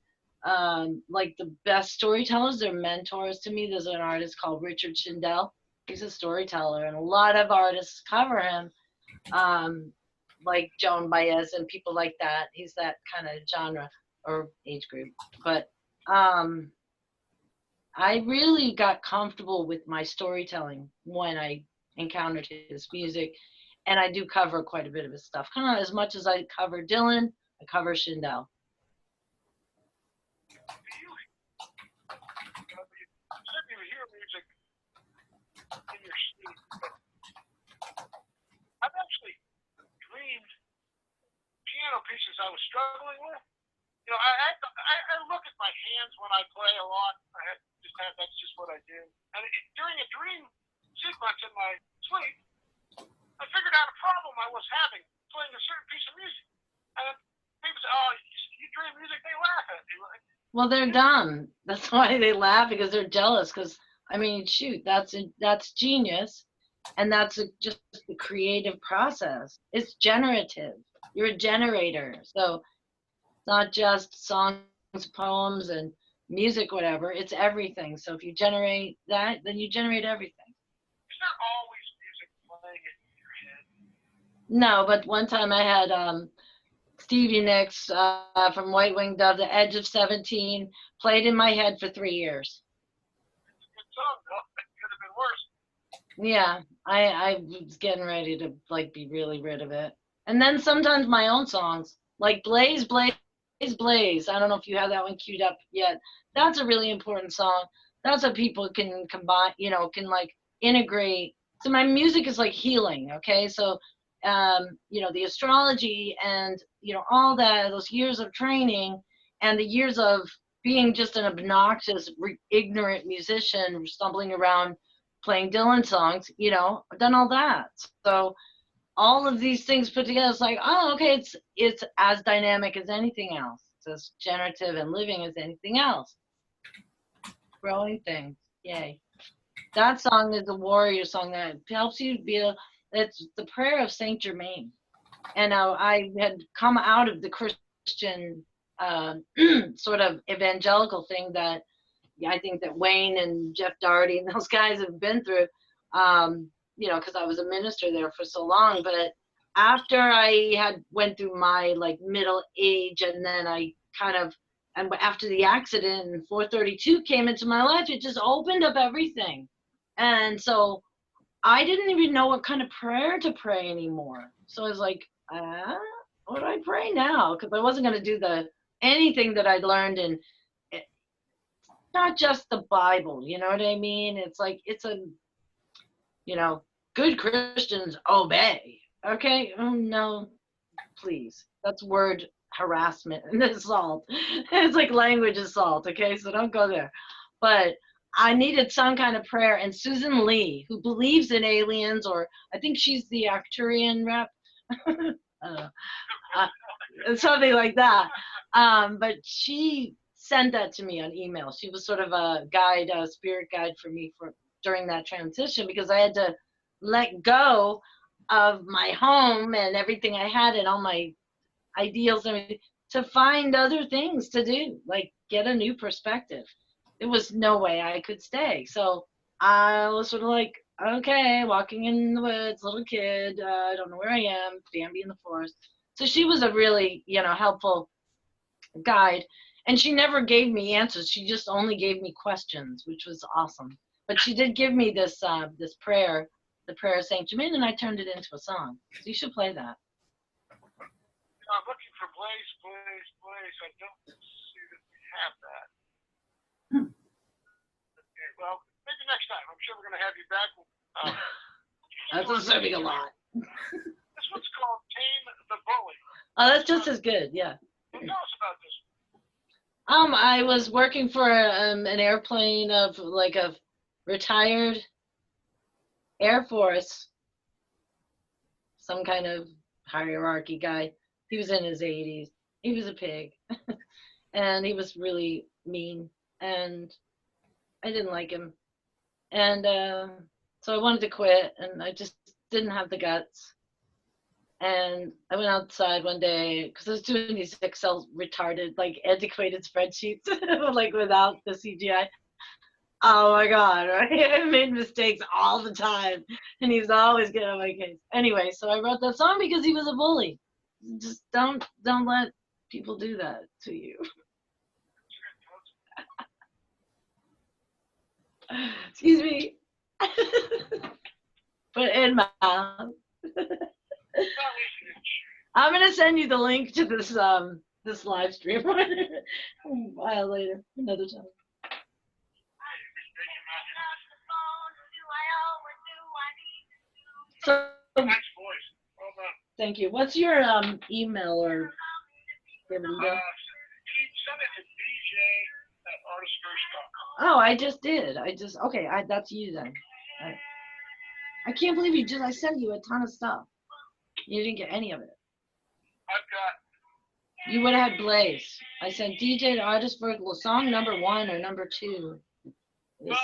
like the best storytellers, they're mentors to me. There's an artist called Richard Shindell. He's a storyteller and a lot of artists cover him. Like Joan Baez and people like that. He's that kind of genre or age group. But I really got comfortable with my storytelling when I encountered his music. And I do cover quite a bit of his stuff. Kind of as much as I cover Dylan, I cover Shindell. You said you hear music I was struggling with. You know, I look at my hands when I play a lot. That's just what I do. And during a dream sequence in my sleep, I figured out a problem I was having playing a certain piece of music. And people say, "Oh, you dream music?" They laugh at me. Well, they're dumb. That's why they laugh, because they're jealous. Because I mean, shoot, that's genius, and that's just the creative process. It's generative. You're a generator, so it's not just songs, poems, and music, whatever. It's everything. So if you generate that, then you generate everything. Is there always music playing in your head? No, but one time I had Stevie Nicks from White Winged Dove, The Edge of 17, played in my head for 3 years. It's a good song, though. It could have been worse. Yeah, I was getting ready to like be really rid of it. And then sometimes my own songs, like Blaze, Blaze, Blaze. I don't know if you have that one queued up yet. That's a really important song. That's what people can combine, you know, can like integrate. So my music is like healing, okay? So, you know, the astrology and, you know, all that, those years of training and the years of being just an obnoxious, ignorant musician stumbling around playing Dylan songs, you know, I've done all that. So all of these things put together, it's like, oh, okay, it's as dynamic as anything else. It's as generative and living as anything else. Growing things, yay. That song is a warrior song that helps you be it's the prayer of Saint Germain. And I had come out of the Christian sort of evangelical thing that I think that Wayne and Jeff Doherty and those guys have been through, you know, because I was a minister there for so long. But after I had went through my like middle age, and then I kind of, and after the accident and 432 came into my life, it just opened up everything. And so I didn't even know what kind of prayer to pray anymore. So I was like, what do I pray now? Because I wasn't going to do anything that I'd learned in not just the Bible, you know what I mean? It's like, it's a, you know, good Christians obey. Okay? Oh, no, please. That's word harassment and assault. It's like language assault. Okay? So don't go there. But I needed some kind of prayer. And Susan Lee, who believes in aliens, or I think she's the Arcturian rep, something like that. But she sent that to me on email. She was sort of a guide, a spirit guide for me during that transition, because I had to let go of my home and everything I had and all my ideals and everything to find other things to do, like get a new perspective. There was no way I could stay. So I was sort of like, okay, walking in the woods, little kid, I don't know where I am, Bambi in the forest. So she was a really, you know, helpful guide. And she never gave me answers. She just only gave me questions, which was awesome. But she did give me this this prayer, the prayer of Saint Germain, and I turned it into a song. So you should play that. I'm looking for Blaze, Blaze, Blaze. I don't see that we have that. Okay, well, maybe next time. I'm sure we're going to have you back. That's assuming a lot. This one's called Tame the Bully. Oh, that's just as good, yeah. Well, tell us about this. I was working for an airplane of like a retired Air Force, some kind of hierarchy guy. He was in his 80s. He was a pig. And he was really mean. And I didn't like him. And so I wanted to quit, and I just didn't have the guts. And I went outside one day because I was doing these Excel retarded, like antiquated spreadsheets, like without the CGI. Oh my God, right? I made mistakes all the time, and he was always getting on my case. Anyway, so I wrote that song because he was a bully. Just don't let people do that to you. Excuse me. Put it in my mouth. I'm gonna send you the link to this this live stream a while later, another time. So, Nice voice. Well done. thank you. What's your email or Give it a go. Send it to dj@artistfirst.com. Oh, I just did. Okay, that's you then. I can't believe you I sent you a ton of stuff. You didn't get any of it. I've got. You would have had Blaze. I sent DJ to Artist First, song number 1 or number 2. Well, 3 of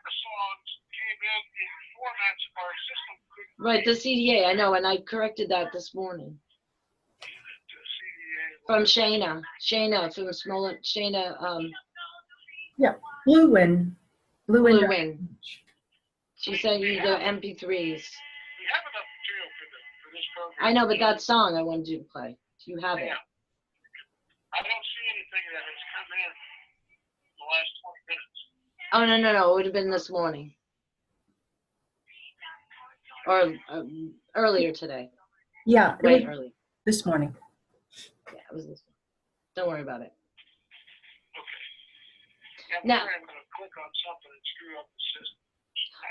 the songs came in formats our system couldn't. Right, the CDA, I know, and I corrected that this morning. From Shayna from Smollett, Shayna, Blue Wind. Blue Wing. She said you the MP3s. We have enough material for this program. I know, but that song I wanted you to play. Do you have it? Yeah. I don't see anything that has come in the last 20 minutes. Oh, no. It would have been this morning. Or earlier today. Yeah, Way early. this morning. Yeah, it was this one. Don't worry about it. Okay. Yeah, Now, I'm going to click on something and screw up the system.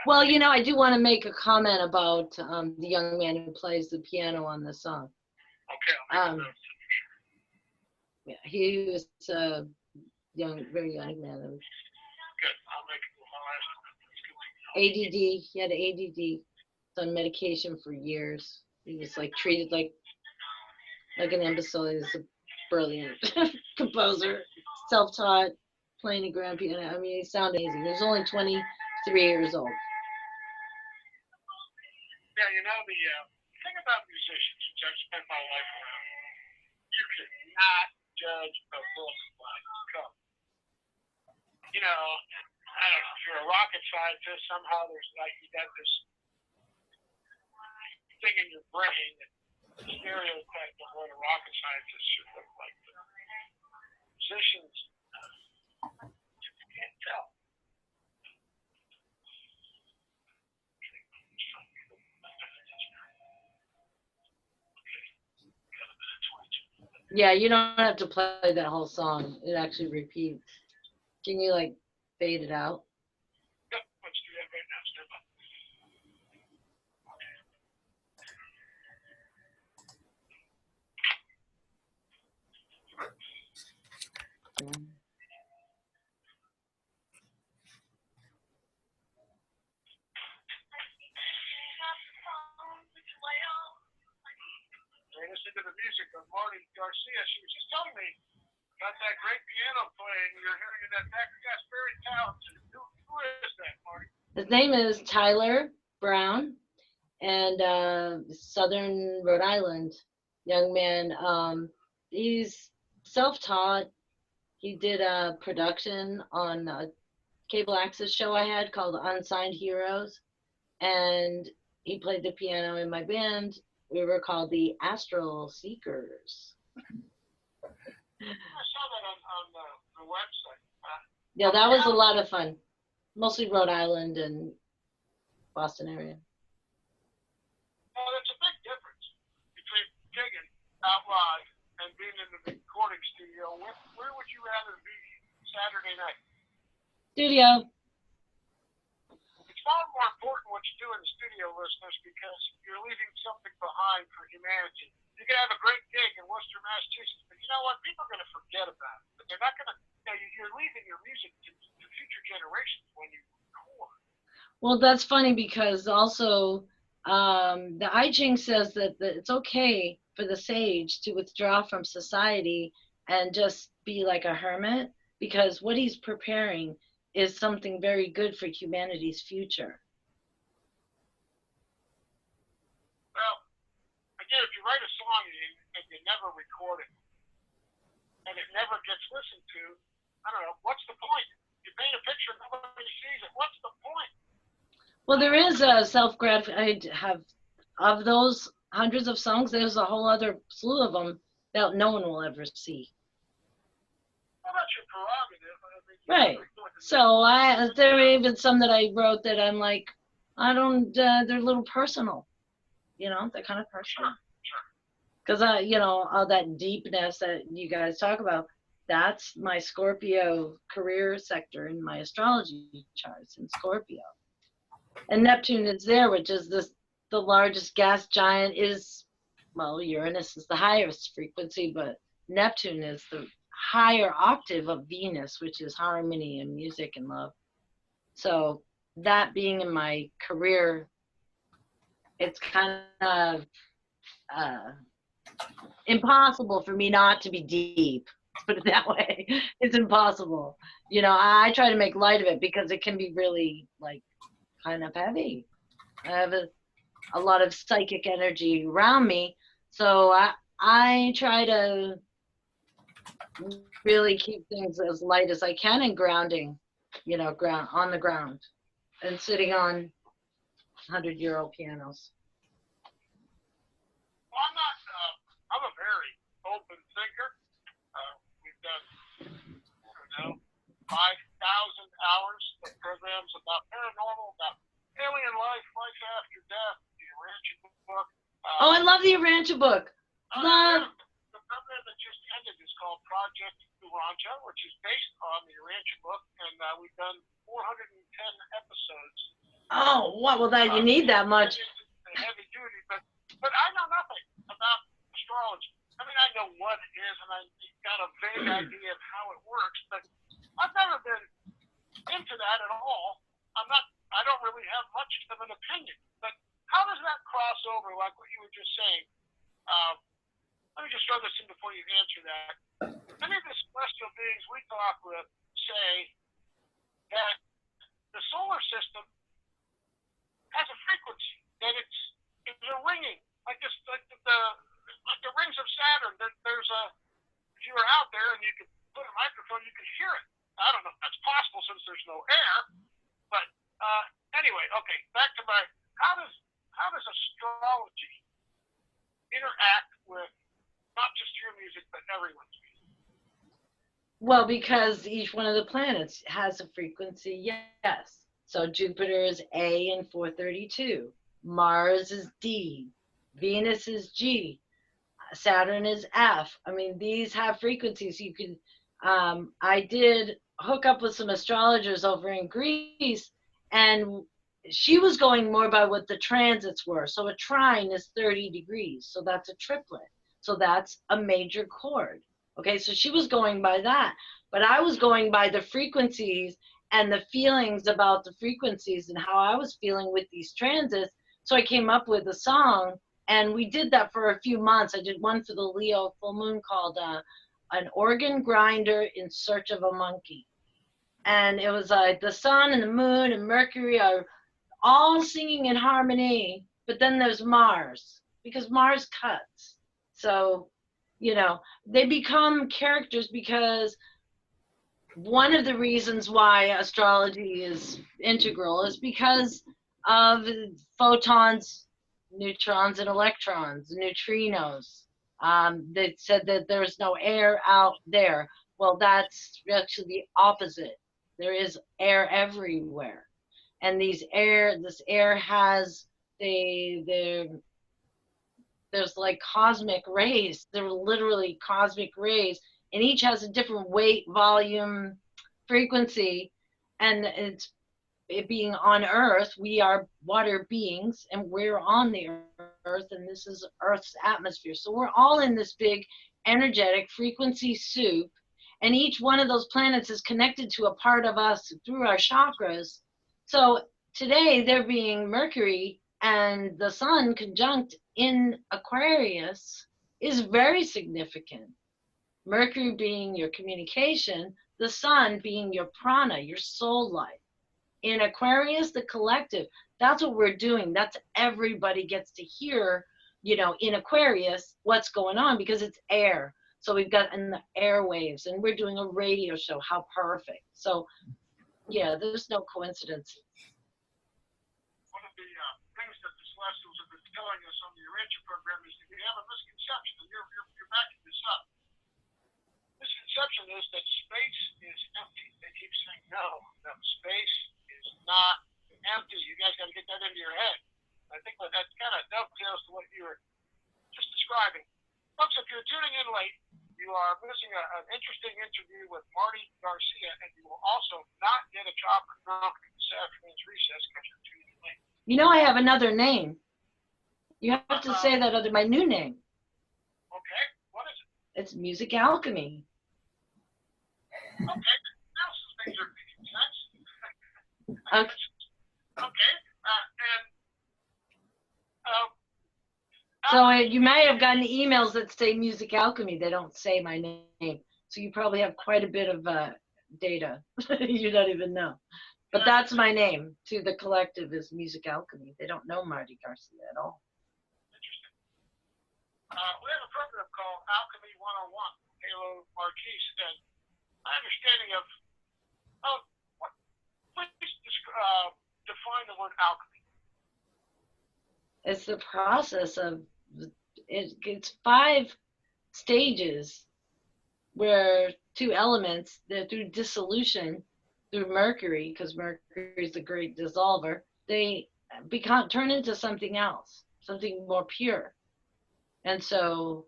well, I do want to make a comment about the young man who plays the piano on this song. Okay. I'll make a note. Yeah, he was a very young man. Good. I'll make it my last one. ADD. He had ADD. Was on medication for years. He was like treated like an imbecile. He was a brilliant composer, self-taught, playing the grand piano. I mean, he sounded amazing. He was only 23 years old. Yeah, the thing about musicians, which I've spent my life around, you cannot judge a book by its cover. I don't know, if you're a rocket scientist, somehow there's you got this thing in your brain that stereotype of what a rocket scientist should look like. But musicians, you can't tell. Yeah, you don't have to play that whole song. It actually repeats. Can you fade it out? Yep, let's do that right now. Step up. Listen to the music of Marty Garcia. She was just telling me about that great piano playing you're hearing in that back. That's very talented. Who is that, Marty? His name is Tyler Brown, and Southern Rhode Island young man. He's self-taught. He did a production on a cable access show I had called Unsigned Heroes, and he played the piano in my band. We were called the Astral Seekers. I saw that on the website. Yeah, that was a lot of fun. Mostly Rhode Island and Boston area. Well, there's a big difference between gigging out live and being in the recording studio. Where would you rather be Saturday night? Studio. It's far more important what you do in the studio, listeners, because you're leaving something behind for humanity. You can have a great gig in Worcester, Massachusetts, but you know what? People are going to forget about it. But they're not going to. You're leaving your music to future generations when you record. Well, that's funny because also the I Ching says that it's okay for the sage to withdraw from society and just be like a hermit, because what he's preparing is something very good for humanity's future. Well, again, if you write a song and you never record it, and it never gets listened to, I don't know, what's the point? You paint a picture, nobody sees it. What's the point? Well, there is a I have, of those hundreds of songs, there's a whole other slew of them that no one will ever see. Well, that's your prerogative. Right. So there are even some that I wrote that I'm like, they're a little personal, they're kind of personal. Because all that deepness that you guys talk about, that's my Scorpio career sector in my astrology charts in Scorpio. And Neptune is there, which is the largest gas giant is, well, Uranus is the highest frequency, but Neptune is the higher octave of Venus, which is harmony and music and love. So that being in my career, it's kind of impossible for me not to be deep. Let's put it that way. It's impossible. You know, I try to make light of it because it can be really like kind of heavy. I have a lot of psychic energy around me, so I try to really keep things as light as I can and grounding, you know, ground on the ground and sitting on 100-year-old pianos. Well, I'm a very open thinker. We've done, I don't know, 5,000 hours of programs about paranormal, about alien life, life after death, the oriental book. Oh, I love the Rancha book. Love. The program that just ended is called Project Oriental, which is based on the oriental book, and we've done 410 episodes. Oh, what? Well, that you need that much. Heavy duty, but I know nothing about astrology. I mean, I know what it is, and I got a vague idea of how it works, but I've never been into that at all. I don't really have much of an opinion. But how does that cross over, like what you were just saying? Let me just throw this in before you answer that. Many of the celestial beings we talk with say that the solar system has a frequency, that it's a ringing, like the rings of Saturn. There's if you were out there and you could put a microphone, you could hear it. I don't know if that's possible since there's no air, but anyway, okay. Back to how does astrology interact with not just your music but everyone's music? Well, because each one of the planets has a frequency, yes. So Jupiter is A in 432. Mars is D. Venus is G. Saturn is F. I mean, these have frequencies. You can, I did hook up with some astrologers over in Greece, and she was going more by what the transits were. So a trine is 30 degrees. So that's a triplet. So that's a major chord. Okay, so she was going by that. But I was going by the frequencies and the feelings about the frequencies and how I was feeling with these transits. So I came up with a song, and we did that for a few months. I did one for the Leo full moon called An Organ Grinder in Search of a Monkey. And it was like the sun and the moon and Mercury are all singing in harmony, but then there's Mars, because Mars cuts. So, you know, they become characters because one of the reasons why astrology is integral is because of photons, neutrons, and electrons, neutrinos. They said that there's no air out there. Well, that's actually the opposite. There is air everywhere. And this air has there's like cosmic rays. They're literally cosmic rays, and each has a different weight, volume, frequency. And it being on Earth, we are water beings, and we're on the Earth, and this is Earth's atmosphere. So we're all in this big energetic frequency soup, and each one of those planets is connected to a part of us through our chakras. So today they're being Mercury and the Sun conjunct in Aquarius is very significant. Mercury being your communication, the Sun being your prana, your soul life. In Aquarius, the collective, that's what we're doing. That's everybody gets to hear, you know, in Aquarius, what's going on, because it's air. So we've got in the airwaves, and we're doing a radio show. How perfect. So yeah, there's no coincidence. One of the things that the Celestials have been telling us on the Oriental program is that we have a misconception, and you're backing this up. Misconception is that space is empty. They keep saying, no, space is not empty. You guys got to get that into your head. I think that kind of dovetails to what you were just describing. Folks, if you're tuning in late, you are missing an interesting interview with Marty Garcia, and you will also not get a chocolate milk this afternoon's recess because you're tuning in late. You know, I have another name. You have to say that under my new name. Okay, what is it? It's music alchemy. Okay, now some things are making sense. Okay. Okay, So you may have gotten emails that say music alchemy. They don't say my name. So you probably have quite a bit of data you don't even know. But that's my name to the collective is Music Alchemy. They don't know Marty Garcia at all. interesting. We have a program called Alchemy 101, Halo Marquise, and my understanding of what, please define the word alchemy. It's the process of, it's 5 stages where 2 elements, they're through dissolution, through mercury, because mercury is the great dissolver, they turn into something else, something more pure. And so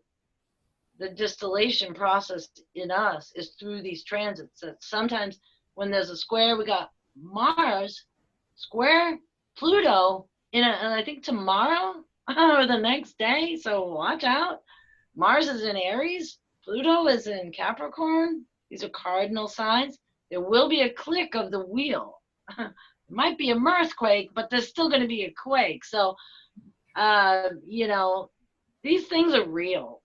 the distillation process in us is through these transits. That sometimes when there's a square, we got Mars, square Pluto, and I think tomorrow or the next day, so watch out. Mars is in Aries, Pluto is in Capricorn. These are cardinal signs. There will be a click of the wheel. It might be a mirthquake, but there's still going to be a quake. So, you know, these things are real.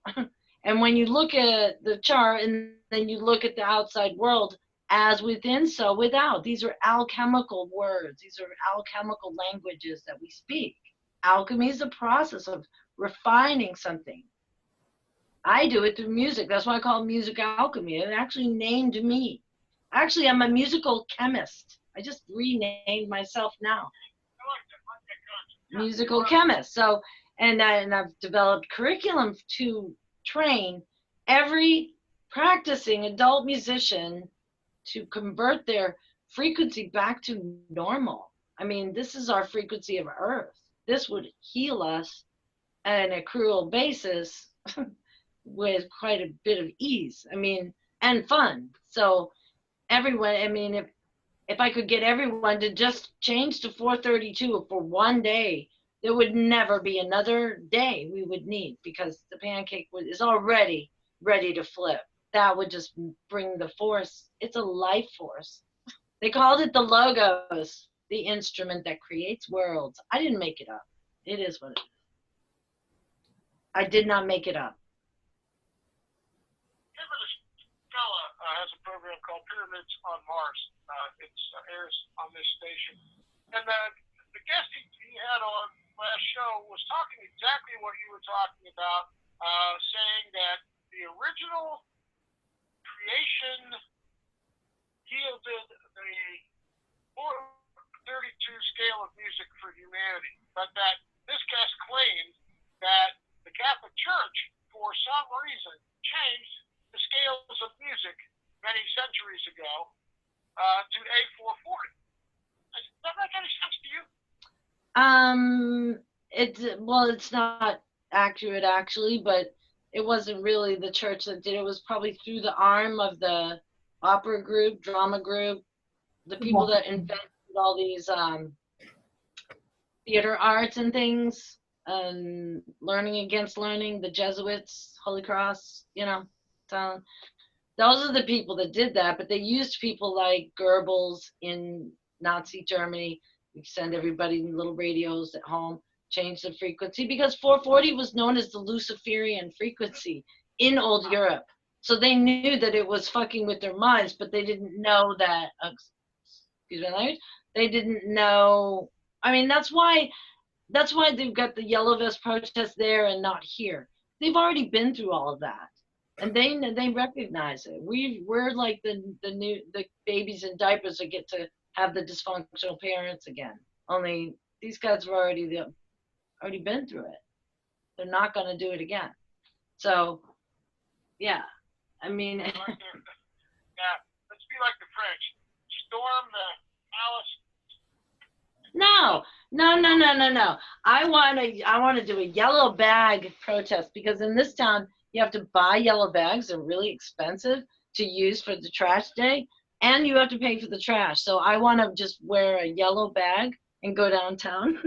And when you look at the chart and then you look at the outside world, as within, so without. These are alchemical words. These are alchemical languages that we speak. Alchemy is the process of refining something. I do it through music. That's why I call it music alchemy. It actually named me. Actually, I'm a musical chemist. I just renamed myself now. Musical chemist. So, and I've developed curriculum to train every practicing adult musician to convert their frequency back to normal. I mean, this is our frequency of Earth. This would heal us on a cruel basis with quite a bit of ease. I mean, and fun. So everyone, I mean, if I could get everyone to just change to 432 for one day, there would never be another day we would need, because the pancake is already ready to flip. That would just bring the force. It's a life force. They called it the Logos, the instrument that creates worlds. I didn't make it up. It is what it is. I did not make it up. Has a program called Pyramids on Mars. It airs on this station. And the guest he had on last show was talking exactly what you were talking about, saying that the original creation yielded the 432 scale of music for humanity, but that this guest claimed that the Catholic Church, for some reason, changed the scales of music many centuries ago to A440. Does that make any sense to you? It's not accurate actually, but it wasn't really the church that did it. It was probably through the arm of the opera group, drama group, the people that invented all these theater arts and things, and learning against learning, the Jesuits, Holy Cross, you know. So those are the people that did that, but they used people like Goebbels in Nazi Germany. You send everybody little radios at home, change the frequency, because 440 was known as the Luciferian frequency in old Europe. So they knew that it was fucking with their minds, but they didn't know that, excuse my language, they didn't know. I mean, that's why they've got the yellow vest protest there and not here. They've already been through all of that. And they recognize it. We're like the babies in diapers that get to have the dysfunctional parents again. Only these guys have already been through it. They're not going to do it again. So, yeah, I mean. Yeah, let's be like the French. Storm the palace. No. I want to do a yellow bag protest, because in this town, you have to buy yellow bags. They're really expensive to use for the trash day, and you have to pay for the trash. So I want to just wear a yellow bag and go downtown.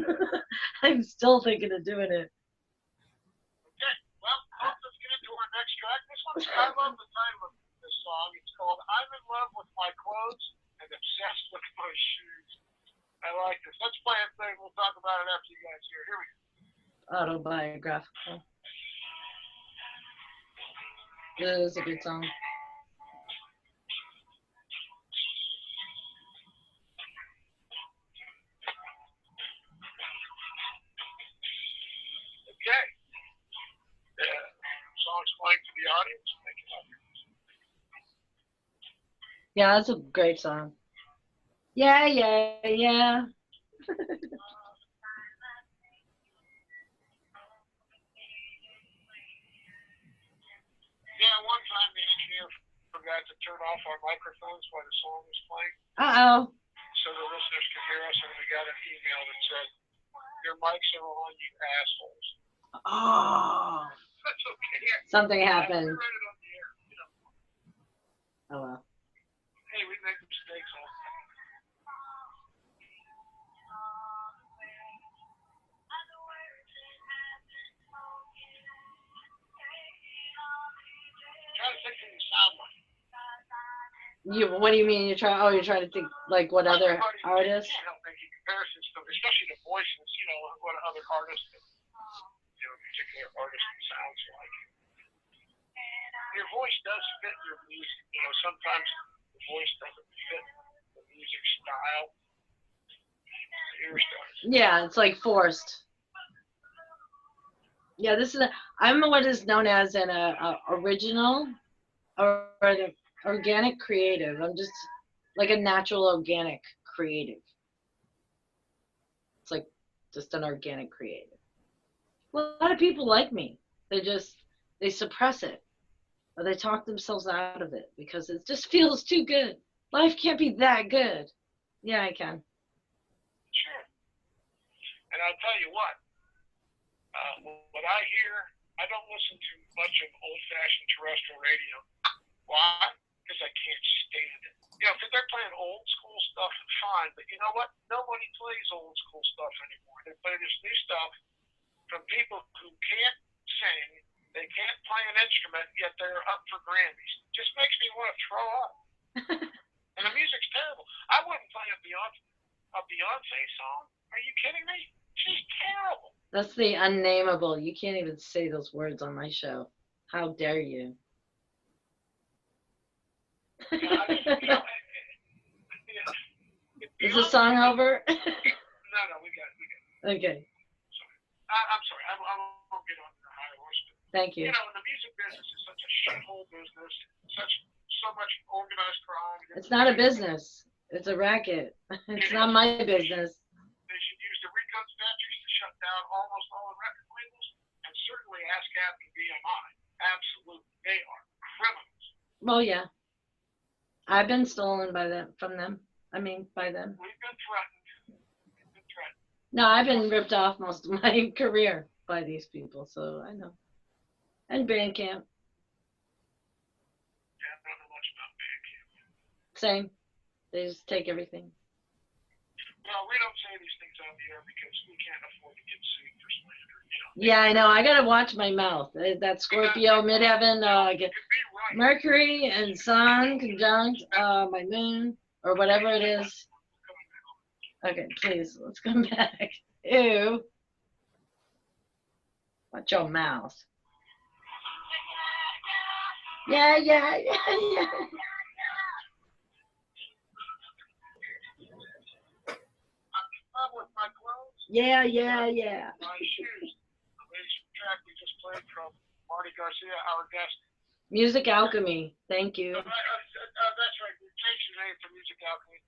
I'm still thinking of doing it. Okay, well, let's get into our next track. This one's, I love the title of this song. It's called I'm in Love with My Clothes and Obsessed with My Shoes. I like this. Let's play it thing. We'll talk about it after you guys hear. Here we go. Autobiographical. It is a good song. Okay. Song's playing to the audience. Make it up. Yeah, that's a great song. Yeah. Yeah, one time the engineer forgot to turn off our microphones while the song was playing, Uh-oh. so the listeners could hear us, and we got an email that said, your mics are on, you assholes. Oh. That's okay. Something We happened. read it on the air. You know. Oh, well. Hey, we make mistakes all the time. Try to think who you sound like. What do you mean? You're trying to think like what other artists? You can't help making comparisons, especially to voices, you know, what other artists, you know, particular artist sounds like. Your voice does fit your music. You know, sometimes the voice doesn't fit the music style. Yours does. Yeah, it's like forced. Yeah, I'm what is known as an original or an organic creative. I'm just like a natural organic creative. It's like just an organic creative. Well, a lot of people like me. They suppress it or they talk themselves out of it because it just feels too good. Life can't be that good. Yeah, I can. Sure. And I'll tell you what I hear, I don't listen to much of old-fashioned terrestrial radio. Why? Because I can't stand it. You know, if they're playing old school stuff, fine. But you know what? Nobody plays old school stuff anymore. They play this new stuff from people who can't sing, they can't play an instrument, yet they're up for Grammys. Just makes me want to throw up. And the music's terrible. I wouldn't play a Beyonce song. Are you kidding me? She's terrible. That's the unnameable. You can't even say those words on my show. How dare you? Is the song over? No, we got it. Okay. I'm sorry. I won't get on the high horse. Thank you. You know, the music business is such a shithole business. So much organized crime. It's not a business. It's a racket. It's not my business. They should use the recon statutes to shut down almost all the record labels, and certainly ASCAP and BMI. Absolutely, they are criminals. Well, yeah. I've been stolen from them. We've been threatened. No, I've been ripped off most of my career by these people, so I know. And Bandcamp. Yeah, I don't know much about Bandcamp. Same. They just take everything. Well, we don't say these things on the air because we can't afford to get sued for slander. You know? Yeah, I know. I gotta watch my mouth. That Scorpio, midheaven, Mercury and Sun conjunct my moon or whatever it is. Okay, please, let's come back. Ew. Watch your mouth. Yeah. I'm with my clothes. Yeah. My shoes. This track we just played from Marty Garcia, our guest. Music Alchemy. Thank you. That's right. We changed your name to Music Alchemy.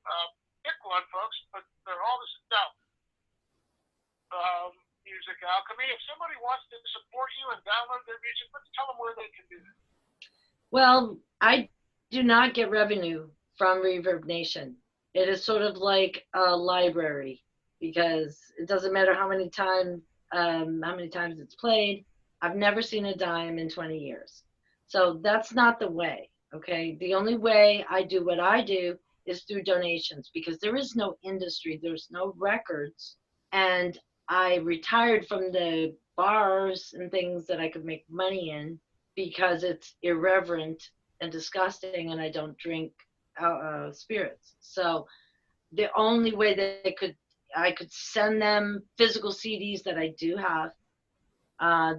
Pick one, folks, but they're all the same. Music Alchemy. If somebody wants to support you and download their music, let's tell them where they can do that. Well, I do not get revenue from Reverb Nation. It is sort of like a library because it doesn't matter how many times it's played. I've never seen a dime in 20 years. So that's not the way, okay? The only way I do what I do is through donations because there is no industry, there's no records. And I retired from the bars and things that I could make money in because it's irreverent and disgusting, and I don't drink spirits. So the only way that I could send them physical CDs that I do have,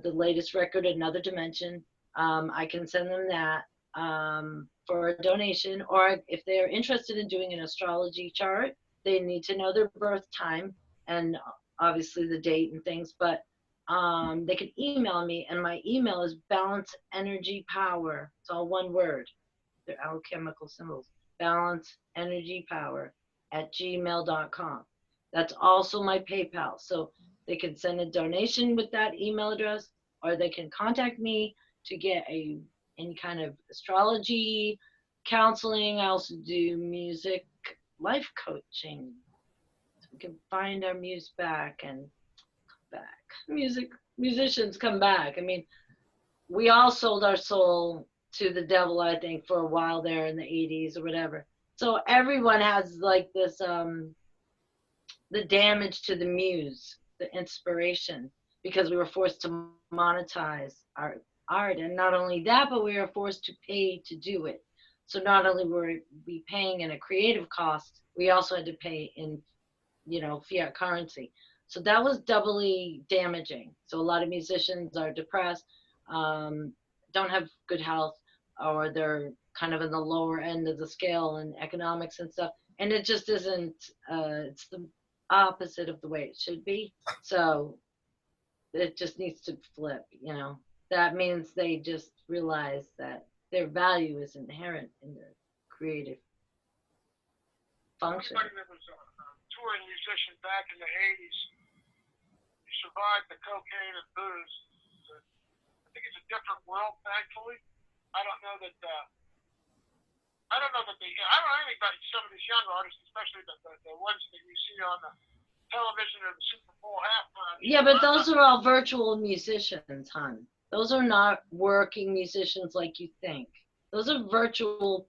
the latest record, Another Dimension. I can send them that for a donation, or if they're interested in doing an astrology chart, they need to know their birth time and obviously the date and things, but they can email me, and my email is balance energy power. It's all one word. They're alchemical symbols. Balance energy power @gmail.com. That's also my PayPal. So they can send a donation with that email address, or they can contact me to get any kind of astrology counseling. I also do music life coaching. So we can find our muse back and back. Musicians come back. I mean, we all sold our soul to the devil, I think, for a while there in the 80s or whatever. So everyone has like this, the damage to the muse, the inspiration, because we were forced to monetize our art. And not only that, but we were forced to pay to do it. So not only were we paying in a creative cost, we also had to pay in, fiat currency. So that was doubly damaging. So a lot of musicians are depressed, don't have good health, or they're kind of in the lower end of the scale in economics and stuff. And it just isn't, it's the opposite of the way it should be. So it just needs to flip, That means they just realize that their value is inherent in their creative function. Everybody that was a touring musician back in the 80s, you survived the cocaine and booze. I think it's a different world, thankfully. I don't know anything about some of these young artists, especially the ones that you see on the television or the Super Bowl halftime. Yeah, but those are all virtual musicians, hon. Those are not working musicians like you think. Those are virtual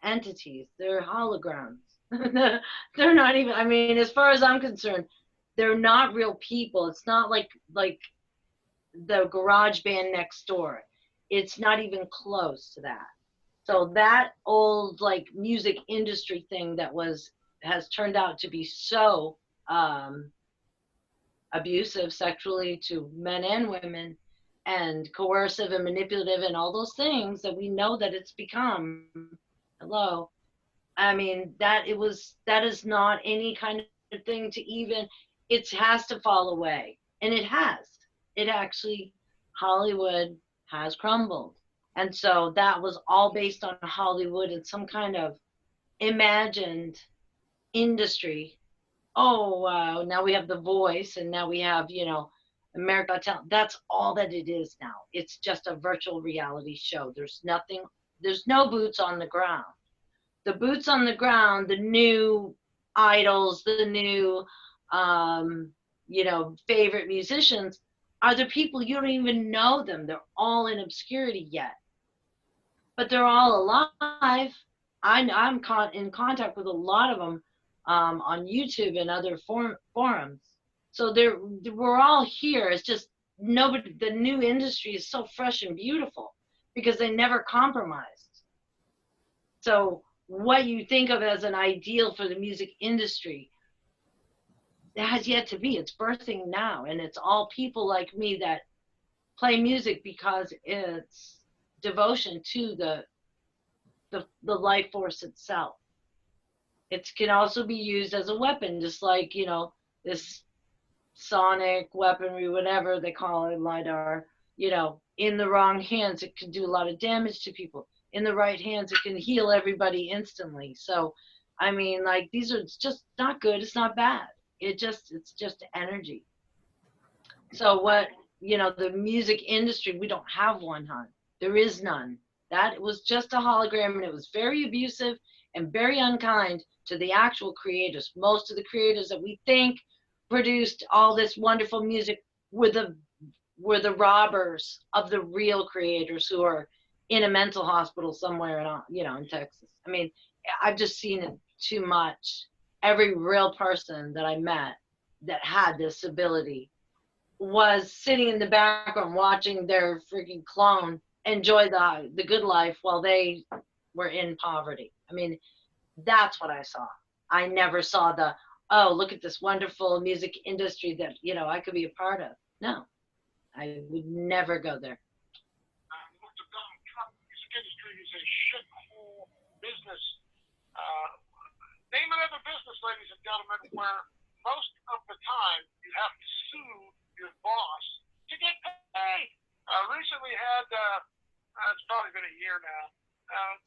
entities. They're holograms. They're not even, I mean, as far as I'm concerned, they're not real people. It's not like the garage band next door. It's not even close to that. So that old like music industry thing that has turned out to be so abusive sexually to men and women, and coercive and manipulative and all those things that we know that it's become. Hello. I mean, that is not any kind of thing to even, it has to fall away. And it has. It actually, Hollywood has crumbled. And so that was all based on Hollywood and some kind of imagined industry. Oh, wow, now we have The Voice, and now we have, America Got Talent. That's all that it is now. It's just a virtual reality show. There's no boots on the ground. The boots on the ground, the new idols, the new, favorite musicians are the people, you don't even know them. They're all in obscurity yet. But they're all alive. I'm in contact with a lot of them on YouTube and other forums. So we're all here. It's just the new industry is so fresh and beautiful because they never compromised. So what you think of as an ideal for the music industry, it has yet to be. It's birthing now, and it's all people like me that play music because it's devotion to the life force itself. It can also be used as a weapon, just like, this sonic weaponry, whatever they call it, LiDAR, in the wrong hands, it can do a lot of damage to people. In the right hands, it can heal everybody instantly. So, I mean, like, it's just not good. It's not bad. It's just energy. So what, the music industry, we don't have one, hon. There is none. That was just a hologram, and it was very abusive and very unkind to the actual creators. Most of the creators that we think produced all this wonderful music were the robbers of the real creators who are in a mental hospital somewhere in Texas. I mean, I've just seen it too much. Every real person that I met that had this ability was sitting in the background watching their freaking clone enjoy the good life while they were in poverty. I mean, that's what I saw. I never saw the, oh, look at this wonderful music industry that, you know, I could be a part of. No, I would never go there. Look at Donald Trump. Music industry is a shithole business. Name another business, ladies and gentlemen, where most of the time you have to sue your boss to get paid. Recently had, it's probably been a year now.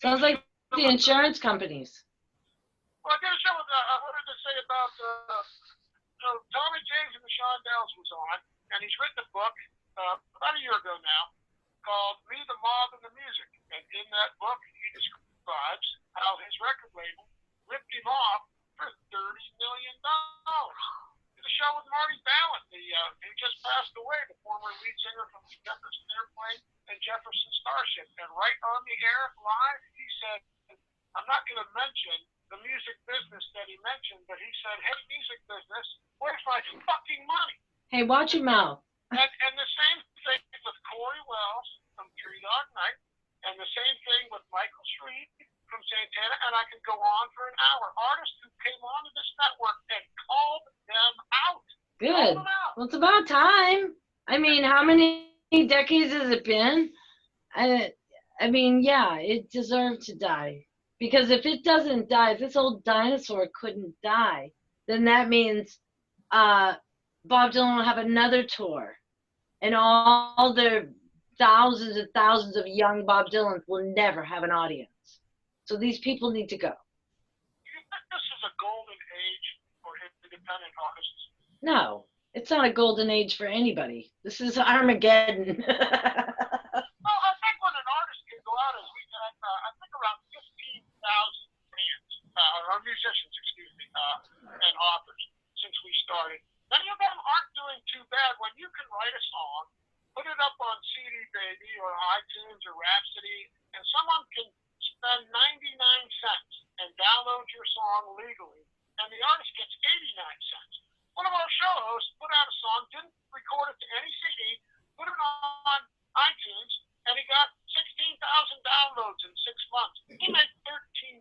Sounds like the insurance companies. Well, I did a show with, what did they say about, Tommy James and the Shondells was on, and he's written a book about a year ago now called Me, the Mob, and the Music. And in that book, he describes how his record label ripped him off for $30 million. Did a show with Marty Balin, who just passed away, the former lead singer from Jefferson Airplane and Jefferson Starship. And right on the air live, he said, I'm not going to mention the music business that he mentioned, but he said, hey, music business, where's my fucking money? Hey, watch your mouth. And the same thing with Corey Wells from Three Dog Night, and the same thing with Michael Shreve from Santana, and I could go on for an hour. Artists who came onto this network and called them out. Good. Well, it's about time. I mean, how many decades has it been? I mean, yeah, it deserved to die. Because if it doesn't die, if this old dinosaur couldn't die, then that means Bob Dylan will have another tour. And all the thousands and thousands of young Bob Dylans will never have an audience. So these people need to go. Do you think this is a golden age for independent artists? No, it's not a golden age for anybody. This is Armageddon. Well, I think when an artist can go out as we had, I think around 15,000 bands, or musicians, excuse me, and authors since we started. Many of them aren't doing too bad. When you can write a song, put it up on CD Baby or iTunes or Rhapsody, and someone can spend 99 cents and download your song legally, and the artist gets 89 cents. One of our show hosts put out a song, didn't record it to any CD, put it on iTunes, and he got 16,000 downloads in 6 months. He made $13,000,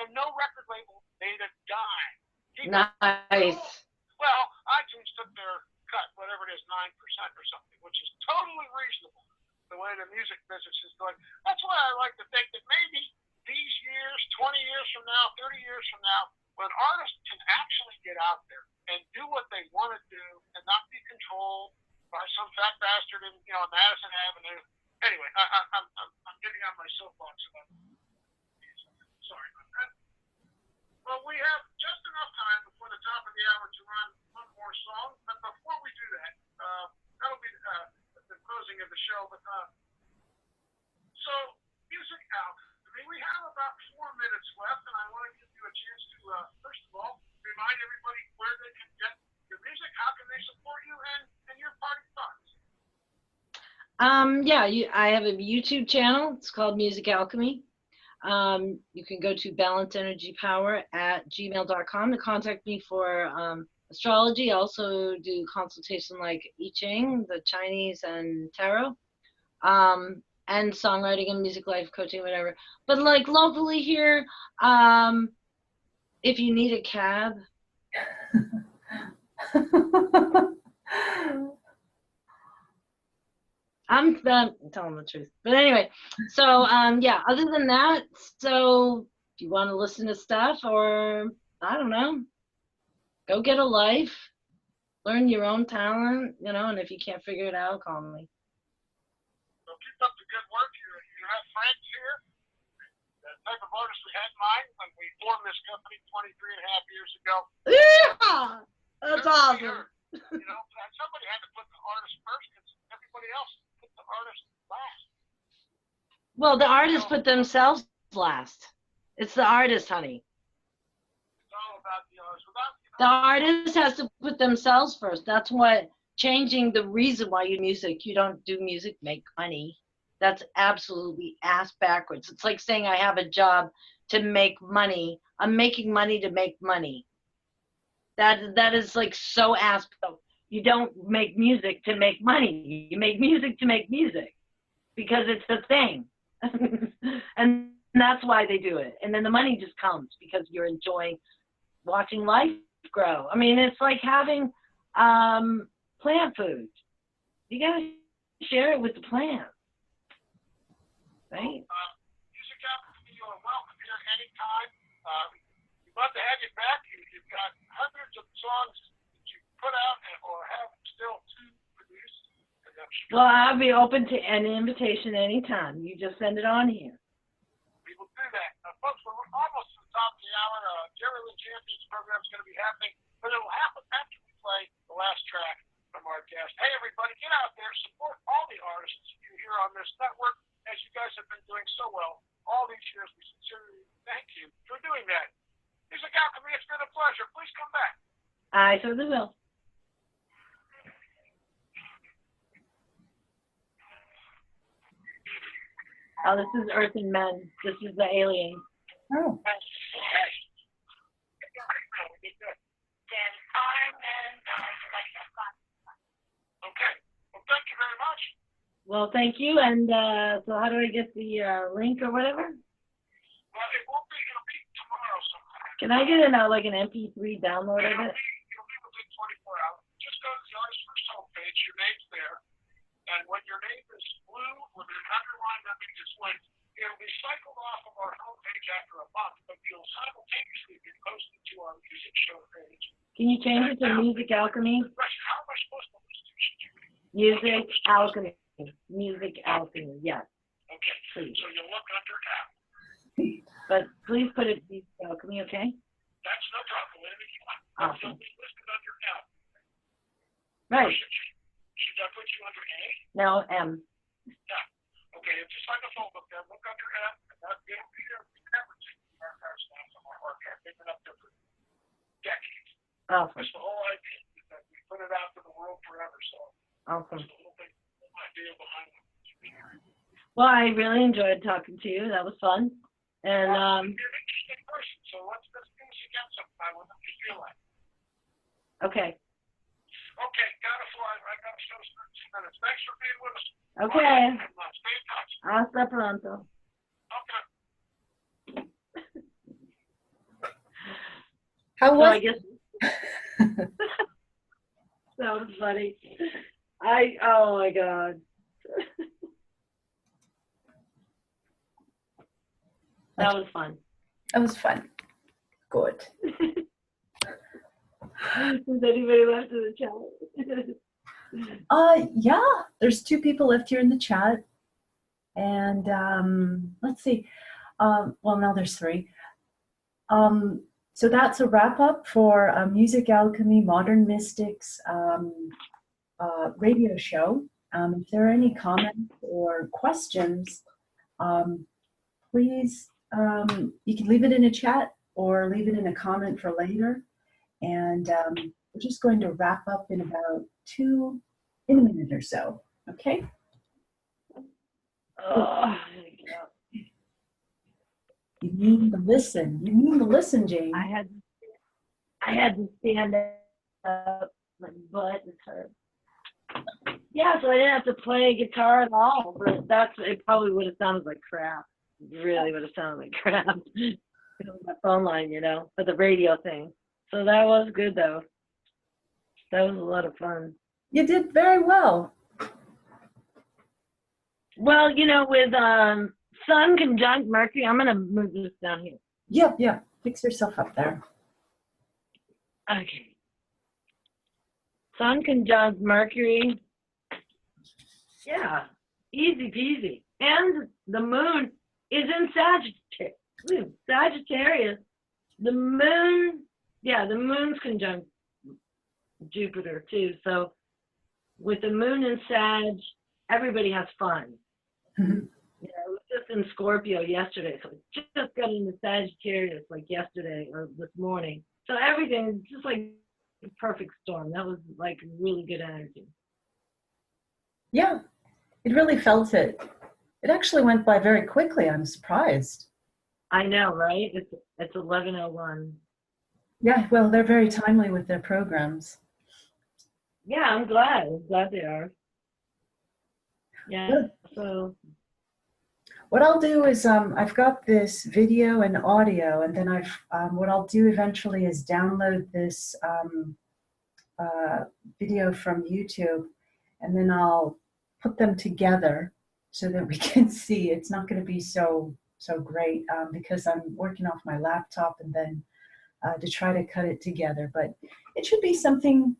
and no record label made a dime. Nice. Well, iTunes took their cut, whatever it is, 9% or something, which is totally reasonable the way the music business is going. That's why I like to think that maybe these years, 20 years from now, 30 years from now, when artists can actually get out there and do what they want to do and not be controlled by some fat bastard in, Madison Avenue. Anyway, I'm getting on my soapbox about music. Sorry about that. Well, we have just enough time before the top of the hour to run one more song. But before we do that, that'll be the closing of the show. But so music out. I mean, we have about 4 minutes left, and I want to give you a chance to, first of all, remind everybody where they can get your music. How can they support you and your party thoughts? Yeah, I have a YouTube channel. It's called Music Alchemy. You can go to balanceenergypower@gmail.com to contact me for astrology. I also do consultation like I Ching, the Chinese, and tarot, and songwriting and music life coaching, whatever. But like locally here, if you need a cab. I'm telling the truth. But anyway, so yeah, other than that, so if you want to listen to stuff or, I don't know, go get a life, learn your own talent, and if you can't figure it out, call me. So keep up the good work. You have friends here. The type of artist we had in mind when we formed this company 23 and a half years ago. Yeah, that's awesome. Somebody had to put the artist first because everybody else put the artist last. Well, the artists put themselves last. It's the artist, honey. It's all about the artist. The artist has to put themselves first. That's what changing the reason why you music. You don't do music, make money. That's absolutely ass backwards. It's like saying I have a job to make money. I'm making money to make money. That is like so ass. You don't make music to make money. You make music to make music. because it's the thing. And that's why they do it. And then the money just comes because you're enjoying watching life grow. I mean, it's like having plant food. You gotta share it with the plants, right? Music Alchemy, you are welcome here anytime. We'd love to have you back. You've got hundreds of songs that you put out or have still to produce. Well, I'll be open to an invitation anytime. You just send it on here. We will do that. Folks, we're almost to the top of the hour. Jerry Lee Champions program is going to be happening, but it will happen after we play the last track from our guest. Hey, everybody, get out there, support all the artists you hear on this network, as you guys have been doing so well all these years. We sincerely thank you for doing that. Music Alchemy, it's been a pleasure. Please come back. I certainly will. Oh, this is Earth and Men. This is the alien. Oh. Okay. Well, thank you very much. Well, thank you. And so how do I get the link or whatever? Well, it'll be tomorrow sometime. Can I get like an MP3 download of it? It'll be within 24 hours. Just go to the artist first homepage. Your name's there. And when your name is blue with an underline, that means it's linked. It'll be cycled off of our homepage after a month, but you'll simultaneously be posted to our music show page. Can you change it to Music Alchemy? How am I supposed to list it? Music Alchemy. Music Alchemy, yes. Okay, please. So you'll look under app. But please put it Music Alchemy, okay? That's no problem. Whatever you want. Awesome. It'll be listed under app. Right. Should I put you under A? No, M. Yeah. Okay, it's just like a phone book there. Look under app, and that'll be everything archives now from our archive. They've been up there for decades. Awesome. That's the whole idea, is that we put it out to the world forever. So Awesome. that's the whole thing, the whole idea behind it. Well, I really enjoyed talking to you. That was fun. And You're an interesting person, so let's do this again sometime. What do you feel like? okay. Okay, gotta fly. I got show in 2 minutes. Thanks for being with us. Okay. Stay in touch. Hasta pronto. Okay. How So was I guess that was funny. Oh my God. That was fun. That was fun. Good. Has anybody left in the chat? Yeah, there's 2 people left here in the chat. And let's see. Well, now there's 3. So that's a wrap up for Music Alchemy Modern Mystics radio show. If there are any comments or questions, please, you can leave it in a chat or leave it in a comment for later. And we're just going to wrap up in about in a minute or so. Okay? Oh, You need to listen. You need to listen, Jane. I had to stand up. My butt is hurt. Yeah, so I didn't have to play guitar at all. But it probably would have sounded like crap. It really would have sounded like crap. It was my phone line, for the radio thing. So that was good though. That was a lot of fun. You did very well. Well, with Sun conjunct Mercury, I'm gonna move this down here. Yeah. Fix yourself up there. Okay. Sun conjunct Mercury. Yeah, easy peasy. And the moon is in Sagittarius. The moon's conjunct Jupiter too. So with the moon in Sag, everybody has fun. It was just in Scorpio yesterday, so it just got into Sagittarius like yesterday or this morning. So everything just like a perfect storm. That was like really good energy. Yeah, it really felt it. It actually went by very quickly. I'm surprised. I know, right? It's 11:01. Yeah, well, they're very timely with their programs. Yeah, I'm glad. I'm glad they are. Yeah. So What I'll do is I've got this video and audio, and then what I'll do eventually is download this video from YouTube, and then I'll put them together so that we can see. It's not going to be so great because I'm working off my laptop, and then to try to cut it together. But it should be something.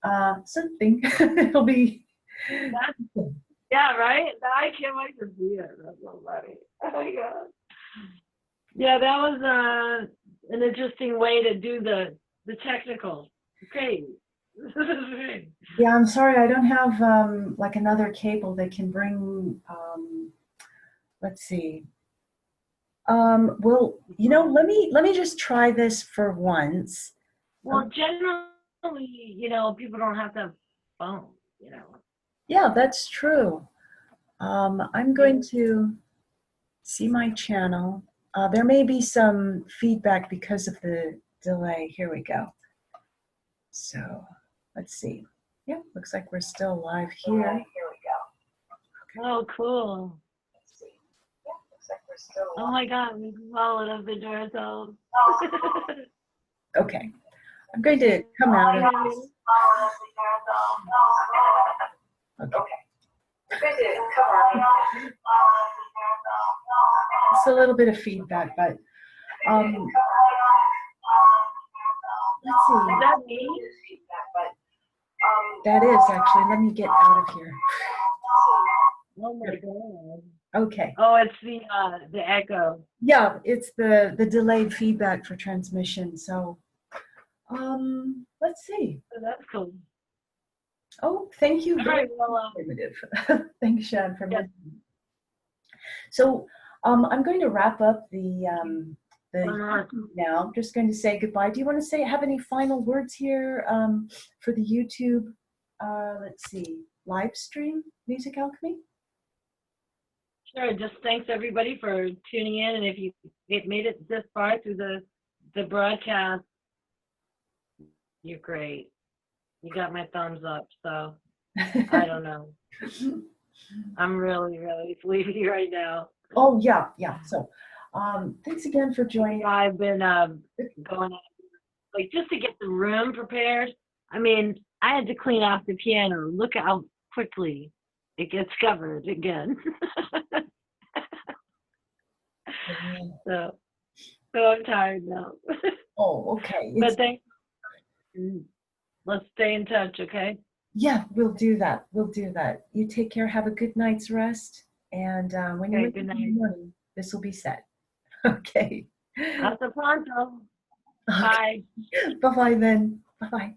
It'll be. yeah, right. I can't wait to see it. That's so funny. Oh my god. Yeah, that was an interesting way to do the technical. Great. Yeah, I'm sorry, I don't have like another cable that can bring. Let's see. Well, let me just try this for once. Well, generally, people don't have to have phones, Yeah, that's true. I'm going to see my channel. There may be some feedback because of the delay. Here we go. So let's see. Yeah, looks like we're still live here. Here we go. Oh, cool. Let's see. Yeah, looks like we're still live. Oh my god, we followed up the door zone. Okay. I'm going to come out of this. Okay. It's a little bit of feedback, but let's see. Is that me? That is actually. Let me get out of here. Oh my god. Okay. Oh, it's the echo. Yeah, it's the delayed feedback for transmission. So, let's see. Oh, that's cool. Oh, thank you. All right, well, Informative. Thanks, Shad, for listening. So, I'm going to wrap up the now. I'm just going to say goodbye. Do you want to have any final words here for the YouTube? Let's see, live stream Music Alchemy. sure. Just thanks everybody for tuning in, and if you made it this far through the broadcast, you're great. You got my thumbs up. So I don't know. I'm really, really sleepy right now. Oh yeah. So, thanks again for joining. I've been going like just to get the room prepared. I mean, I had to clean off the piano. Look how quickly it gets covered again. so I'm tired now. Oh, okay. But thanks. Let's stay in touch, okay? Yeah, we'll do that. You take care. Have a good night's rest. And when you wake up in the morning, this will be set. Okay. Hasta pronto. Okay. Bye. Bye-bye then. Bye-bye.